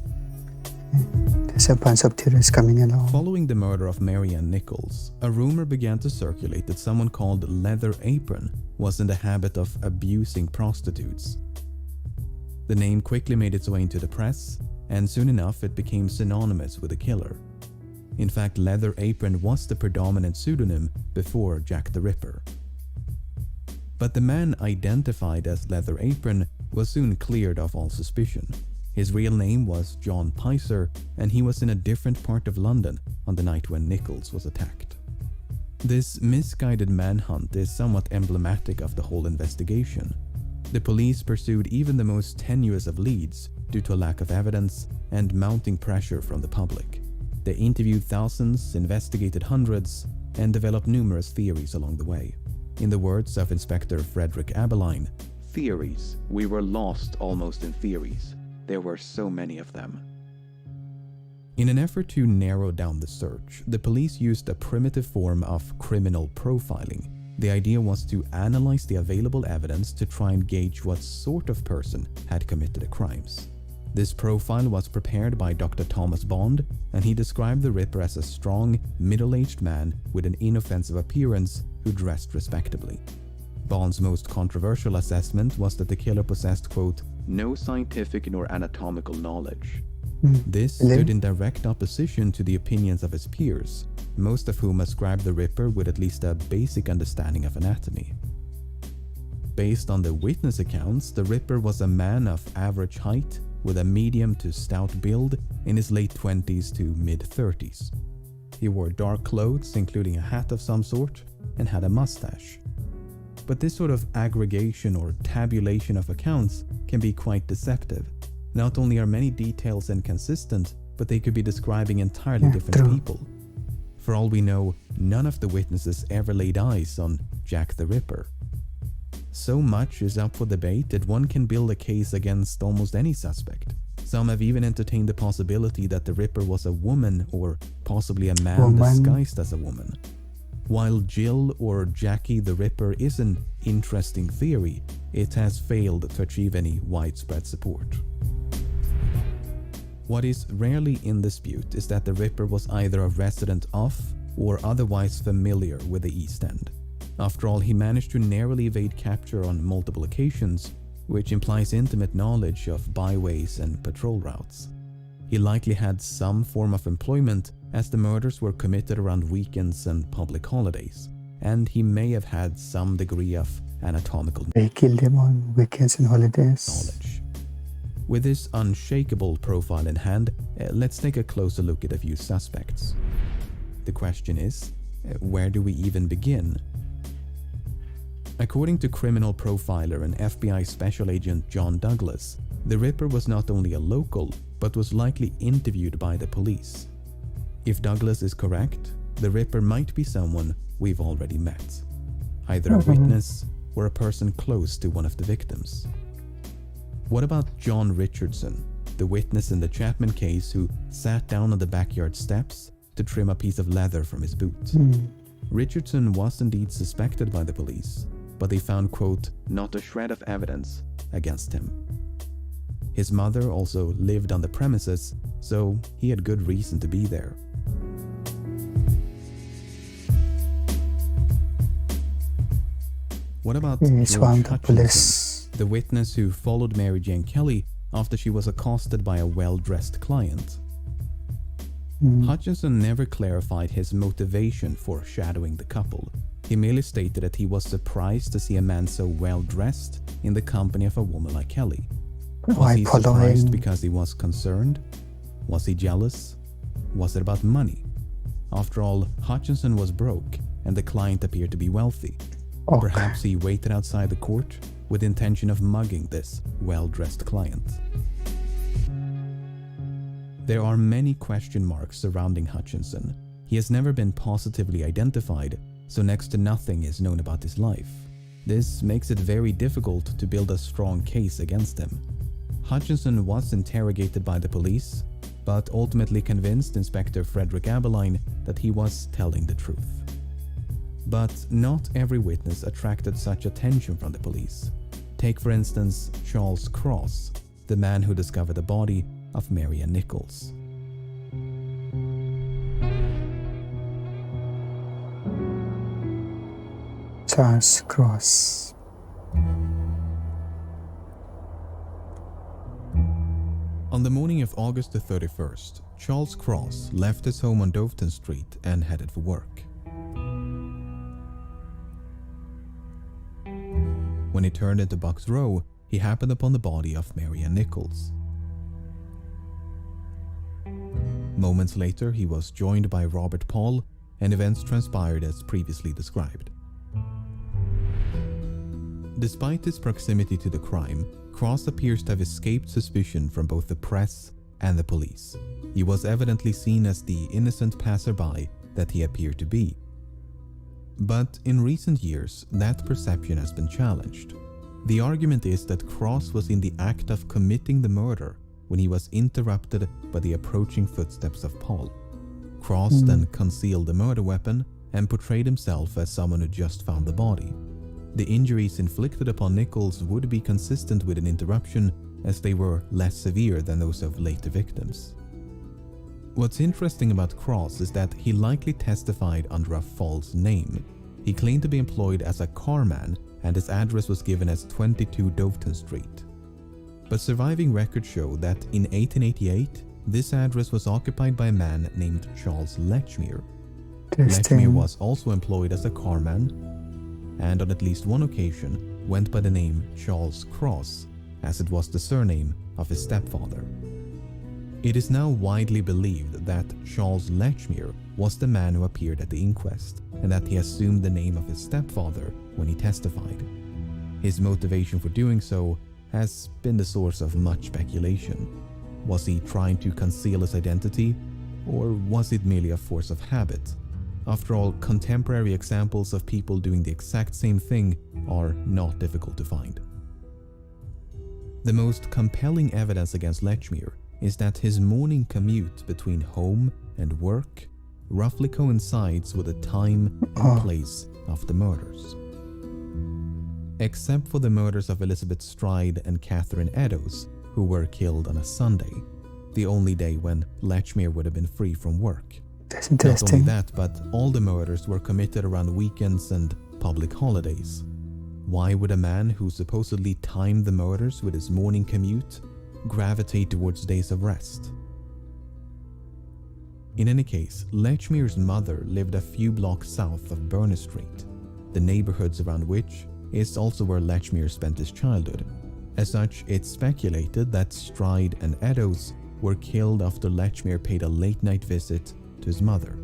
There's a bunch of theories coming along. Following the murder of Marianne Nichols, a rumor began to circulate that someone called Leather Apron was in the habit of abusing prostitutes. The name quickly made its way into the press, and soon enough it became synonymous with the killer. In fact, Leather Apron was the predominant pseudonym before Jack the Ripper. But the man identified as Leather Apron was soon cleared of all suspicion. His real name was John Picer, and he was in a different part of London on the night when Nichols was attacked. This misguided manhunt is somewhat emblematic of the whole investigation. The police pursued even the most tenuous of leads due to a lack of evidence and mounting pressure from the public. They interviewed thousands, investigated hundreds, and developed numerous theories along the way. In the words of Inspector Frederick Abeline, "Theories. We were lost almost in theories. There were so many of them." In an effort to narrow down the search, the police used a primitive form of criminal profiling. The idea was to analyze the available evidence to try and gauge what sort of person had committed the crimes. This profile was prepared by Dr. Thomas Bond, and he described the Ripper as a strong, middle-aged man with an inoffensive appearance who dressed respectably. Bond's most controversial assessment was that the killer possessed, quote, "no scientific nor anatomical knowledge." This stood in direct opposition to the opinions of his peers, most of whom ascribed the Ripper with at least a basic understanding of anatomy. Based on the witness accounts, the Ripper was a man of average height with a medium to stout build in his late 20s to mid-30s. He wore dark clothes, including a hat of some sort, and had a mustache. But this sort of aggregation or tabulation of accounts can be quite deceptive. Not only are many details inconsistent, but they could be describing entirely different people. For all we know, none of the witnesses ever laid eyes on Jack the Ripper. So much is up for debate that one can build a case against almost any suspect. Some have even entertained the possibility that the Ripper was a woman or possibly a man disguised as a woman. While Jill or Jackie the Ripper is an interesting theory, it has failed to achieve any widespread support. What is rarely in dispute is that the Ripper was either a resident of or otherwise familiar with the East End. After all, he managed to narrowly evade capture on multiple occasions, which implies intimate knowledge of byways and patrol routes. He likely had some form of employment, as the murders were committed around weekends and public holidays, and he may have had some degree of anatomical They killed them on weekends and holidays. knowledge. With this unshakable profile in hand, let's take a closer look at a few suspects. The question is, where do we even begin? According to criminal profiler and FBI Special Agent John Douglas, the Ripper was not only a local, but was likely interviewed by the police. If Douglas is correct, the Ripper might be someone we've already met, either a witness or a person close to one of the victims. What about John Richardson, the witness in the Chapman case who sat down on the backyard steps to trim a piece of leather from his boot? Richardson was indeed suspected by the police, but they found, quote, "not a shred of evidence" against him. His mother also lived on the premises, so he had good reason to be there. What about George Hutchinson, the witness who followed Mary Jane Kelly after she was accosted by a well-dressed client? Hutchinson never clarified his motivation for shadowing the couple. He merely stated that he was surprised to see a man so well-dressed in the company of a woman like Kelly. Was he surprised because he was concerned? Was he jealous? Was it about money? After all, Hutchinson was broke and the client appeared to be wealthy. Perhaps he waited outside the court with the intention of mugging this well-dressed client. There are many question marks surrounding Hutchinson. He has never been positively identified, so next to nothing is known about his life. This makes it very difficult to build a strong case against him. Hutchinson was interrogated by the police, but ultimately convinced Inspector Frederick Abeline that he was telling the truth. But not every witness attracted such attention from the police. Take for instance Charles Cross, the man who discovered the body of Marianne Nichols. Charles Cross. On the morning of August the 31st, Charles Cross left his home on Doveton Street and headed for work. When he turned into Bucks Row, he happened upon the body of Marianne Nichols. Moments later, he was joined by Robert Paul, and events transpired as previously described. Despite his proximity to the crime, Cross appears to have escaped suspicion from both the press and the police. He was evidently seen as the innocent passerby that he appeared to be. But in recent years, that perception has been challenged. The argument is that Cross was in the act of committing the murder when he was interrupted by the approaching footsteps of Paul. Cross then concealed the murder weapon and portrayed himself as someone who just found the body. The injuries inflicted upon Nichols would be consistent with an interruption, as they were less severe than those of later victims. What's interesting about Cross is that he likely testified under a false name. He claimed to be employed as a carman, and his address was given as 22 Doveton Street. But surviving records show that in 1888, this address was occupied by a man named Charles Lechmere. Lechmere was also employed as a carman, and on at least one occasion went by the name Charles Cross, as it was the surname of his stepfather. It is now widely believed that Charles Lechmere was the man who appeared at the inquest, and that he assumed the name of his stepfather when he testified. His motivation for doing so has been the source of much speculation. Was he trying to conceal his identity, or was it merely a force of habit? After all, contemporary examples of people doing the exact same thing are not difficult to find. The most compelling evidence against Lechmere is that his morning commute between home and work roughly coincides with the time and place of the murders. Except for the murders of Elizabeth Stride and Catherine Eddowes, who were killed on a Sunday, the only day when Lechmere would have been free from work. That's interesting. Not only that, but all the murders were committed around weekends and public holidays. Why would a man who supposedly timed the murders with his morning commute gravitate towards days of rest? In any case, Lechmere's mother lived a few blocks south of Barnett Street, the neighborhoods around which is also where Lechmere spent his childhood. As such, it's speculated that Stride and Eddowes were killed after Lechmere paid a late-night visit to his mother.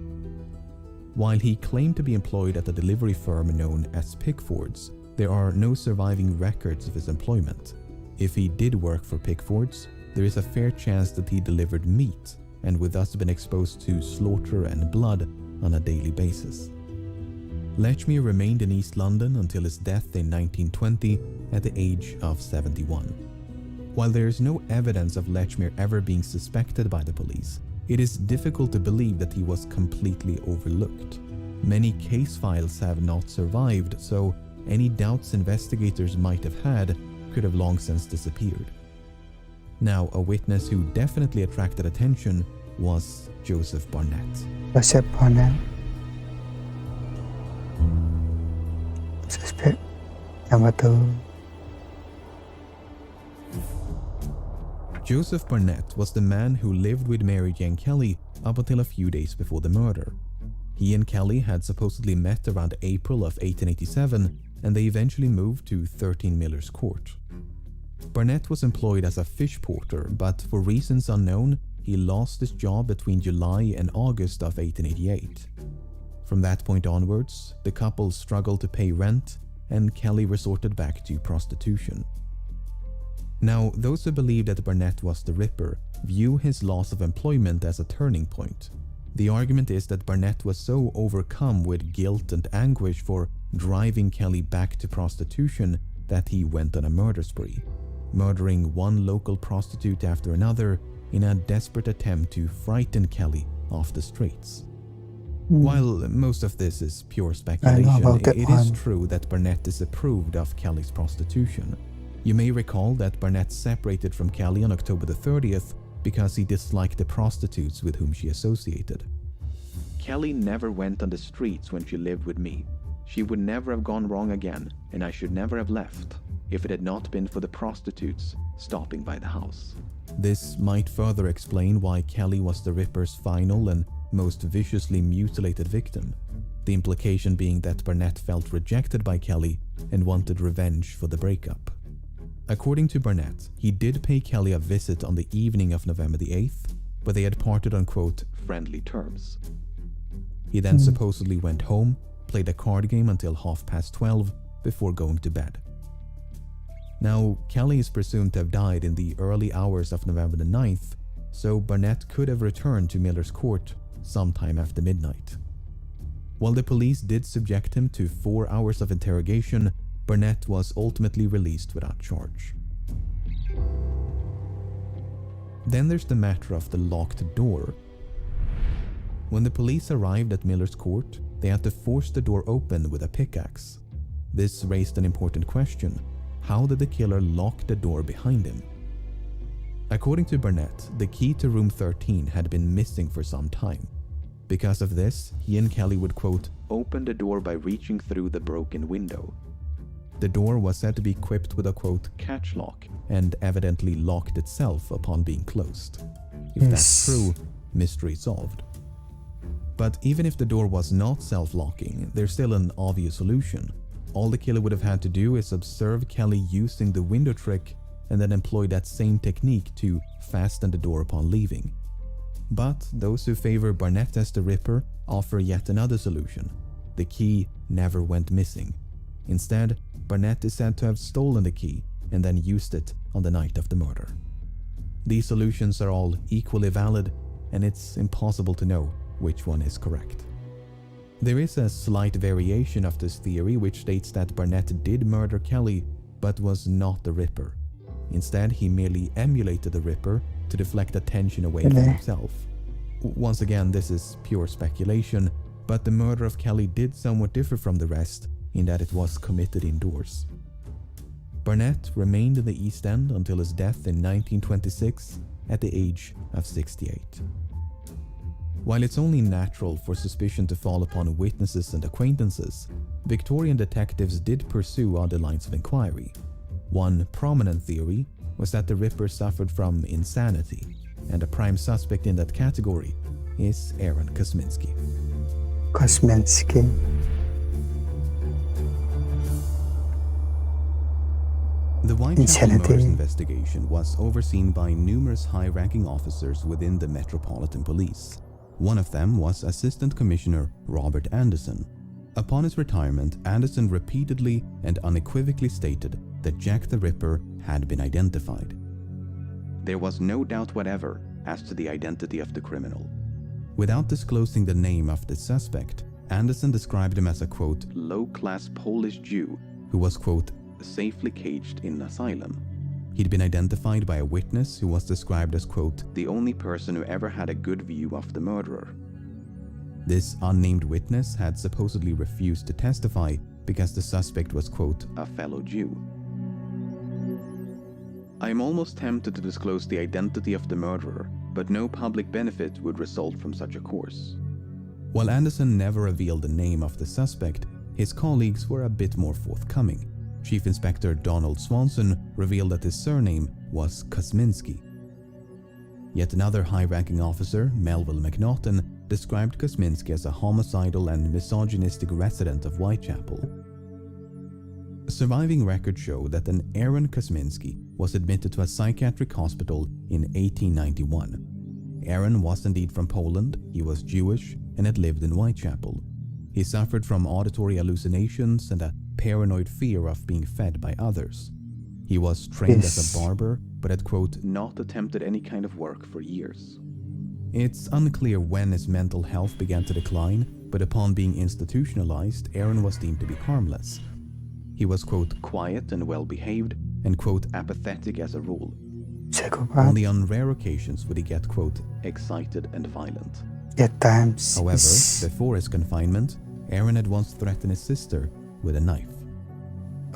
While he claimed to be employed at a delivery firm known as Pickford's, there are no surviving records of his employment. If he did work for Pickford's, there is a fair chance that he delivered meat and would thus have been exposed to slaughter and blood on a daily basis. Lechmere remained in East London until his death in 1920 at the age of 71. While there is no evidence of Lechmere ever being suspected by the police, it is difficult to believe that he was completely overlooked. Many case files have not survived, so any doubts investigators might have had could have long since disappeared. Now, a witness who definitely attracted attention was Joseph Barnett. Joseph Barnett. Suspect number 2. Joseph Barnett was the man who lived with Mary Jane Kelly up until a few days before the murder. He and Kelly had supposedly met around April of 1887, and they eventually moved to 13 Miller's Court. Barnett was employed as a fish porter, but for reasons unknown, he lost his job between July and August of 1888. From that point onwards, the couple struggled to pay rent, and Kelly resorted back to prostitution. Now, those who believe that Barnett was the Ripper view his loss of employment as a turning point. The argument is that Barnett was so overcome with guilt and anguish for driving Kelly back to prostitution that he went on a murder spree, murdering one local prostitute after another in a desperate attempt to frighten Kelly off the streets. While most of this is pure speculation, it is true that Barnett disapproved of Kelly's prostitution. You may recall that Barnett separated from Kelly on October the 30th because he disliked the prostitutes with whom she associated. Kelly never went on the streets when she lived with me. She would never have gone wrong again, and I should never have left if it had not been for the prostitutes stopping by the house. This might further explain why Kelly was the Ripper's final and most viciously mutilated victim, the implication being that Barnett felt rejected by Kelly and wanted revenge for the breakup. According to Barnett, he did pay Kelly a visit on the evening of November the 8th, but they had parted on quote, friendly terms. He then supposedly went home, played a card game until 12:30 before going to bed. Now, Kelly is presumed to have died in the early hours of November the 9th, so Barnett could have returned to Miller's Court sometime after midnight. While the police did subject him to 4 hours of interrogation, Barnett was ultimately released without charge. Then there's the matter of the locked door. When the police arrived at Miller's Court, they had to force the door open with a pickaxe. This raised an important question. How did the killer lock the door behind him? According to Barnett, the key to room 13 had been missing for some time. Because of this, he and Kelly would, quote, open the door by reaching through the broken window. The door was said to be equipped with a, quote, catch lock, and evidently locked itself upon being closed. If that's true, mystery solved. But even if the door was not self-locking, there's still an obvious solution. All the killer would have had to do is observe Kelly using the window trick and then employ that same technique to fasten the door upon leaving. But those who favor Barnett as the Ripper offer yet another solution. The key never went missing. Instead, Barnett is said to have stolen the key and then used it on the night of the murder. These solutions are all equally valid, and it's impossible to know which one is correct. There is a slight variation of this theory which states that Barnett did murder Kelly but was not the Ripper. Instead, he merely emulated the Ripper to deflect attention away from himself. Once again, this is pure speculation, but the murder of Kelly did somewhat differ from the rest in that it was committed indoors. Barnett remained in the East End until his death in 1926 at the age of 68. While it's only natural for suspicion to fall upon witnesses and acquaintances, Victorian detectives did pursue other lines of inquiry. One prominent theory was that the Ripper suffered from insanity, and a prime suspect in that category is Aaron Kosminski. The Whitechapel murders investigation was overseen by numerous high-ranking officers within the Metropolitan Police. One of them was Assistant Commissioner Robert Anderson. Upon his retirement, Anderson repeatedly and unequivocally stated that Jack the Ripper had been identified. There was no doubt whatever as to the identity of the criminal. Without disclosing the name of the suspect, Anderson described him as a, quote, low-class Polish Jew who was, quote, safely caged in an asylum. He'd been identified by a witness who was described as, quote, the only person who ever had a good view of the murderer. This unnamed witness had supposedly refused to testify because the suspect was, quote, a fellow Jew. I am almost tempted to disclose the identity of the murderer, but no public benefit would result from such a course. While Anderson never revealed the name of the suspect, his colleagues were a bit more forthcoming. Chief Inspector Donald Swanson revealed that his surname was Kosminski. Yet another high-ranking officer, Melville McNaughton, described Kosminski as a homicidal and misogynistic resident of Whitechapel. Surviving records show that an Aaron Kosminski was admitted to a psychiatric hospital in 1891. Aaron was indeed from Poland, he was Jewish, and had lived in Whitechapel. He suffered from auditory hallucinations and a paranoid fear of being fed by others. He was trained as Yes. a barber, but had, quote, not attempted any kind of work for years. It's unclear when his mental health began to decline, but upon being institutionalized, Aaron was deemed to be harmless. He was, quote, quiet and well-behaved, and, quote, apathetic as a rule. Psychopath. Only on rare occasions would he get, quote, excited and violent. At times. However, it's- before his confinement, Aaron had once threatened his sister with a knife.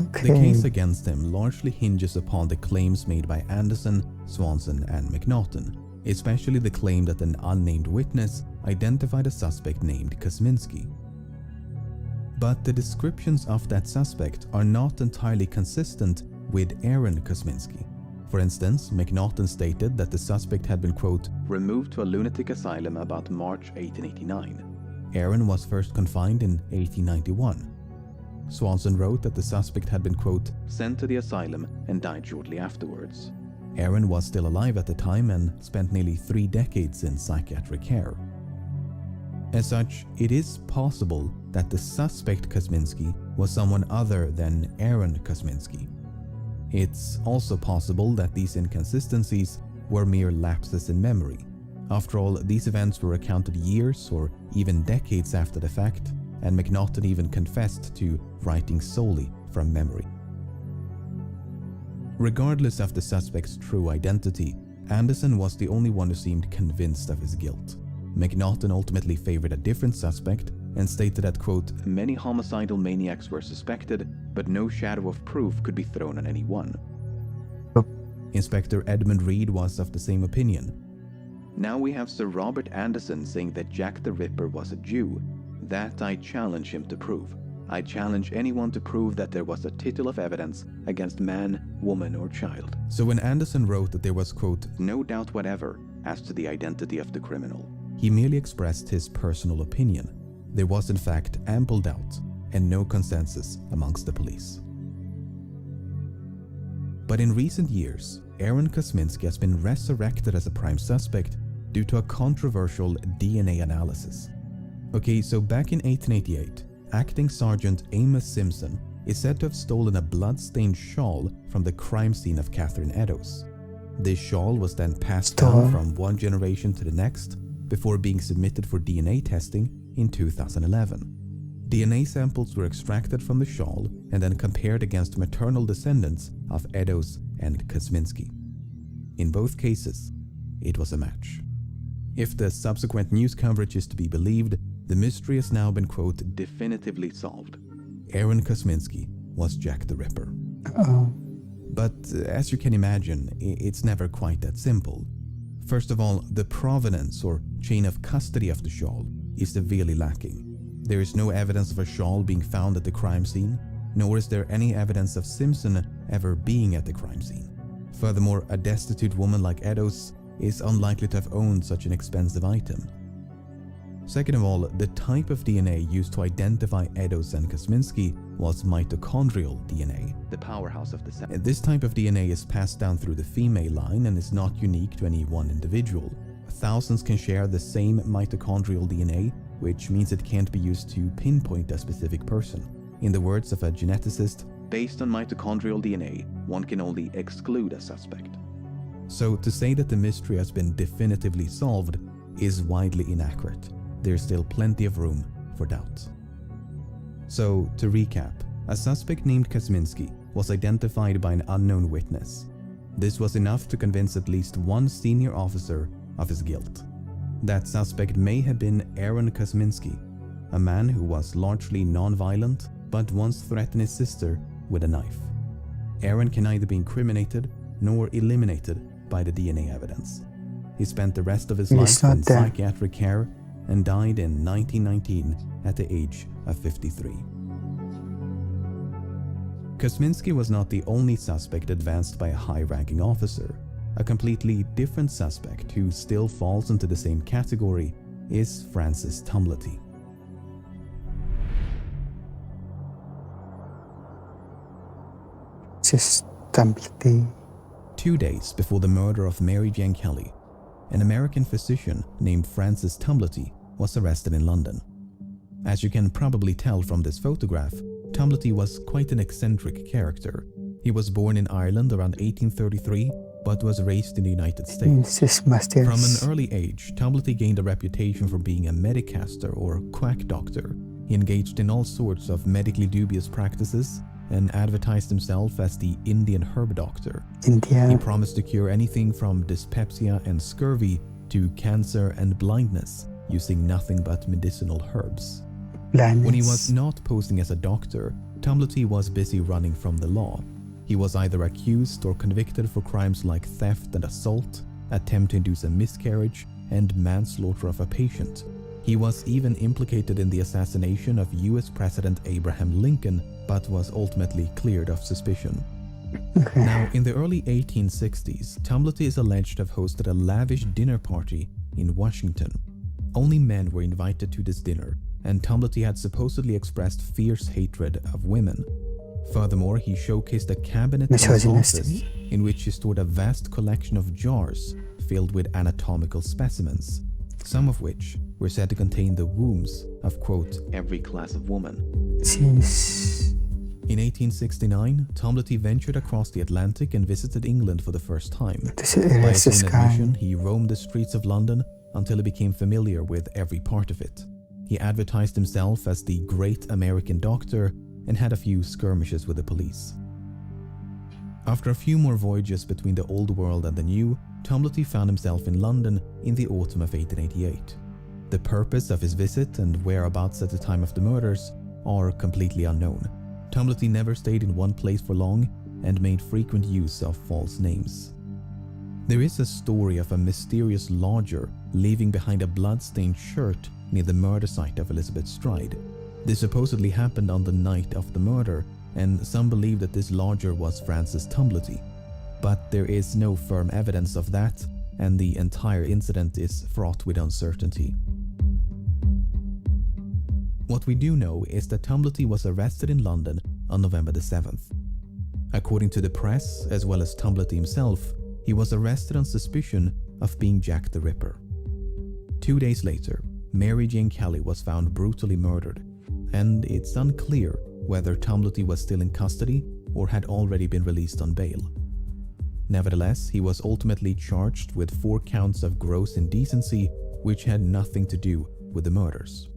Okay. The case against him largely hinges upon the claims made by Anderson, Swanson, and McNaughton, especially the claim that an unnamed witness identified a suspect named Kosminski. But the descriptions of that suspect are not entirely consistent with Aaron Kosminski. For instance, McNaughton stated that the suspect had been, quote, removed to a lunatic asylum about March 1889. Aaron was first confined in 1891. Swanson wrote that the suspect had been, quote, sent to the asylum and died shortly afterwards. Aaron was still alive at the time and spent nearly 3 decades in psychiatric care. As such, it is possible that the suspect Kosminski was someone other than Aaron Kosminski. It's also possible that these inconsistencies were mere lapses in memory. After all, these events were recounted years or even decades after the fact, and McNaughton even confessed to writing solely from memory. Regardless of the suspect's true identity, Anderson was the only one who seemed convinced of his guilt. McNaughton ultimately favored a different suspect and stated that, quote, many homicidal maniacs were suspected, but no shadow of proof could be thrown on any one. Inspector Edmund Reed was of the same opinion. Now we have Sir Robert Anderson saying that Jack the Ripper was a Jew. That I challenge him to prove. I challenge anyone to prove that there was a tittle of evidence against man, woman, or child. So when Anderson wrote that there was, quote, no doubt whatever as to the identity of the criminal, he merely expressed his personal opinion. There was in fact ample doubt and no consensus amongst the police. But in recent years, Aaron Kosminski has been resurrected as a prime suspect due to a controversial DNA analysis. Okay, so back in 1888, Acting Sergeant Amos Simpson is said to have stolen a blood-stained shawl from the crime scene of Catherine Eddowes. This shawl was then passed down from one generation to the next before being submitted for DNA testing in 2011. DNA samples were extracted from the shawl and then compared against maternal descendants of Eddowes and Kosminski. In both cases, it was a match. If the subsequent news coverage is to be believed, the mystery has now been, quote, definitively solved. Aaron Kosminski was Jack the Ripper. But as you can imagine, it's never quite that simple. First of all, the provenance or chain of custody of the shawl is severely lacking. There is no evidence of a shawl being found at the crime scene, nor is there any evidence of Simpson ever being at the crime scene. Furthermore, a destitute woman like Eddowes is unlikely to have owned such an expensive item. Second of all, the type of DNA used to identify Eddowes and Kosminski was mitochondrial DNA, the powerhouse of the cell. This type of DNA is passed down through the female line and is not unique to any one individual. Thousands can share the same mitochondrial DNA, which means it can't be used to pinpoint a specific person. In the words of a geneticist, based on mitochondrial DNA, one can only exclude a suspect. So to say that the mystery has been definitively solved is widely inaccurate. There's still plenty of room for doubt. So, to recap, a suspect named Kosminski was identified by an unknown witness. This was enough to convince at least one senior officer of his guilt. That suspect may have been Aaron Kosminski, a man who was largely non-violent but once threatened his sister with a knife. Aaron can neither be incriminated nor eliminated by the DNA evidence. He spent the rest of his life in psychiatric care and died in 1919 at the age of 53. Kosminski was not the only suspect advanced by a high-ranking officer. A completely different suspect who still falls into the same category is Francis Tumbletty. Tumbletty. 2 days before the murder of Mary Jane Kelly, an American physician named Francis Tumbletty was arrested in London. As you can probably tell from this photograph, Tumbletty was quite an eccentric character. He was born in Ireland around 1833, but was raised in the United States. This is mysterious. From an early age, Tumbletty gained a reputation for being a medicaster or quack doctor. He engaged in all sorts of medically dubious practices and advertised himself as the Indian herb doctor. India. He promised to cure anything from dyspepsia and scurvy to cancer and blindness using nothing but medicinal herbs. Blindness. When he was not posing as a doctor, Tumbletty was busy running from the law. He was either accused or convicted for crimes like theft and assault, attempt to induce a miscarriage, and manslaughter of a patient. He was even implicated in the assassination of US President Abraham Lincoln, but was ultimately cleared of suspicion. Okay. Now, in the early 1860s, Tumbletty is alleged to have hosted a lavish dinner party in Washington. Only men were invited to this dinner, and Tumbletty had supposedly expressed fierce hatred of women. Furthermore, he showcased a cabinet in his Misogynistic. office in which he stored a vast collection of jars filled with anatomical specimens, some of which were said to contain the wombs of, quote, every class of woman. Jeez. In 1869, Tumbletty ventured across the Atlantic and visited England for the first time. This is By his own racist admission, guy. he roamed the streets of London until he became familiar with every part of it. He advertised himself as the Great American Doctor and had a few skirmishes with the police. After a few more voyages between the old world and the new, Tumbletty found himself in London in the autumn of 1888. The purpose of his visit and whereabouts at the time of the murders are completely unknown. Tumbletty never stayed in one place for long and made frequent use of false names. There is a story of a mysterious lodger leaving behind a blood-stained shirt near the murder site of Elizabeth Stride. This supposedly happened on the night of the murder, and some believe that this lodger was Francis Tumbletty. But there is no firm evidence of that, and the entire incident is fraught with uncertainty. What we do know is that Tumbletty was arrested in London on November the 7th. According to the press, as well as Tumbletty himself, he was arrested on suspicion of being Jack the Ripper. 2 days later, Mary Jane Kelly was found brutally murdered, and it's unclear whether Tumbletty was still in custody or had already been released on bail. Nevertheless, he was ultimately charged with 4 counts of gross indecency, which had nothing to do with the murders.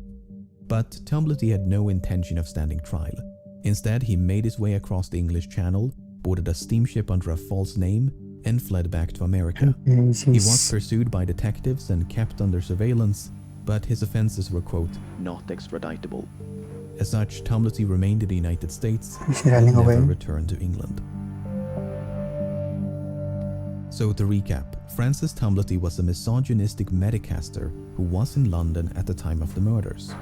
But Tumbletty had no intention of standing trial. Instead, he made his way across the English Channel, boarded a steamship under a false name, and fled back to America. He was pursued by detectives and kept under surveillance, but his offenses were, quote, not extraditable. As such, Tumbletty remained in the United States He's and running never away. returned to England. So to recap, Francis Tumbletty was a misogynistic medicaster who was in London at the time of the murders.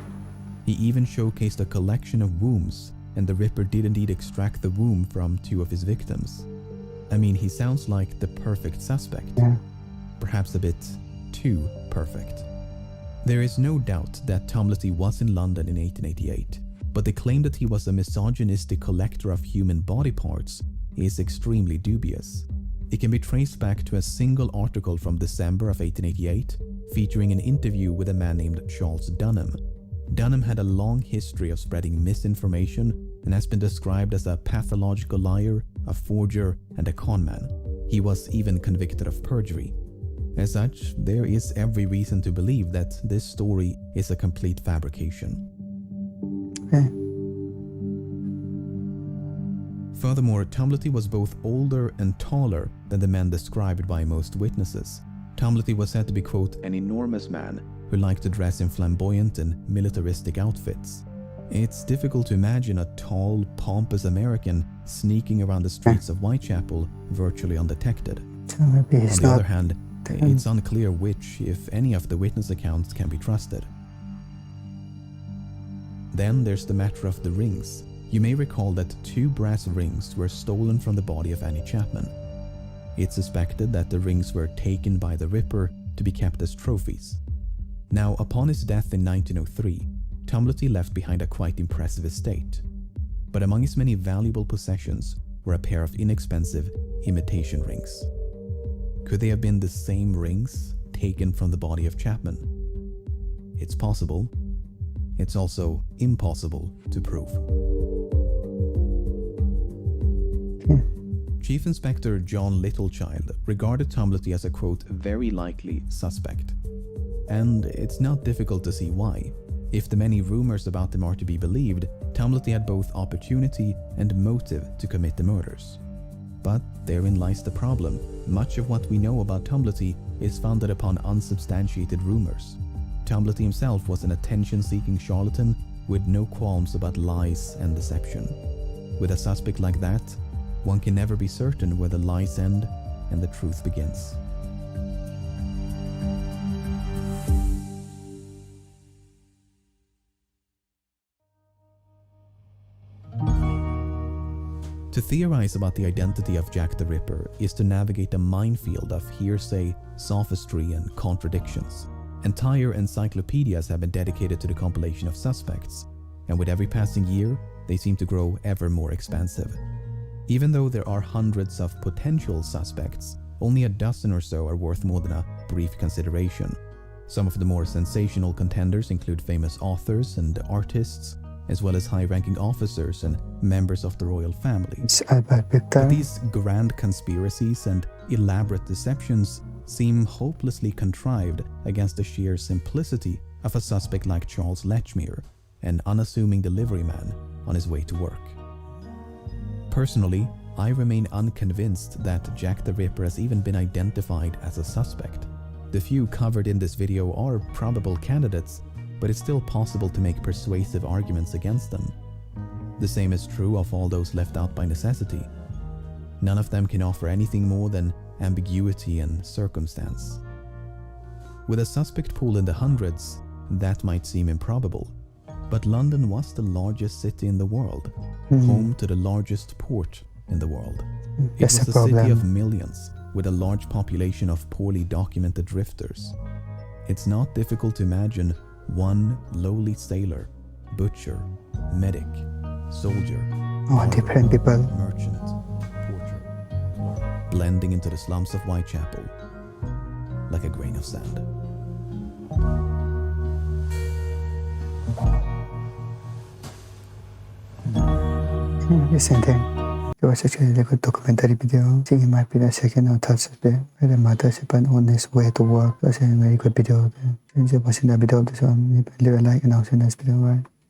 He even showcased a collection of wombs, and the Ripper did indeed extract the womb from 2 of his victims. I mean, he sounds like the perfect suspect. Yeah. Perhaps a bit too perfect. There is no doubt that Tumbletty was in London in 1888, but the claim that he was a misogynistic collector of human body parts is extremely dubious. It can be traced back to a single article from December of 1888 featuring an interview with a man named Charles Dunham. Dunham had a long history of spreading misinformation and has been described as a pathological liar, a forger, and a conman. He was even convicted of perjury. As such, there is every reason to believe that this story is a complete fabrication. Okay. Furthermore, Tumbletty was both older and taller than the men described by most witnesses. Tumbletty was said to be, quote, an enormous man who liked to dress in flamboyant and militaristic outfits. It's difficult to imagine a tall, pompous American sneaking around the streets of Whitechapel virtually undetected. So maybe he's On the not. other hand, it's unclear which, if any, of the witness accounts can be trusted. Then there's the matter of the rings. You may recall that 2 brass rings were stolen from the body of Annie Chapman. It's suspected that the rings were taken by the Ripper to be kept as trophies. Now, upon his death in 1903, Tumbletty left behind a quite impressive estate. But among his many valuable possessions were a pair of inexpensive imitation rings. Could they have been the same rings taken from the body of Chapman? It's possible. It's also impossible to prove. Chief Inspector John Littlechild regarded Tumbletty as a quote, very likely suspect. And it's not difficult to see why. If the many rumors about him are to be believed, Tumbletty had both opportunity and motive to commit the murders. But therein lies the problem. Much of what we know about Tumbletty is founded upon unsubstantiated rumors. Tumbletty himself was an attention-seeking charlatan with no qualms about lies and deception. With a suspect like that, one can never be certain where the lies end and the truth begins. To theorize about the identity of Jack the Ripper is to navigate a minefield of hearsay, sophistry, and contradictions. Entire encyclopedias have been dedicated to the compilation of suspects, and with every passing year, they seem to grow ever more expansive. Even though there are hundreds of potential suspects, only a dozen or so are worth more than a brief consideration. Some of the more sensational contenders include famous authors and artists, as well as high-ranking officers and members of the royal family. But these grand conspiracies and elaborate deceptions seem hopelessly contrived against the sheer simplicity of a suspect like Charles Lechmere, an unassuming delivery man on his way to work. Personally, I remain unconvinced that Jack the Ripper has even been identified as a suspect. The few covered in this video are probable candidates, but it's still possible to make persuasive arguments against them. The same is true of all those left out by necessity. None of them can offer anything more than ambiguity and circumstance. With a suspect pool in the hundreds, that might seem improbable, but London was the largest city in the world, home to the largest port in the world. It was a city of millions, with a large population of poorly documented drifters. It's not difficult to imagine one lowly sailor, butcher, medic, soldier, different people, merchant, porter, clerk, blending into the slums of Whitechapel like a grain of sand. The same thing. It was actually a good documentary video. I think it might be the second or third suspect where the mother husband on his way to work. It was a very good video. If you're watching the video of this one, leave a like and I'll see you next video, right?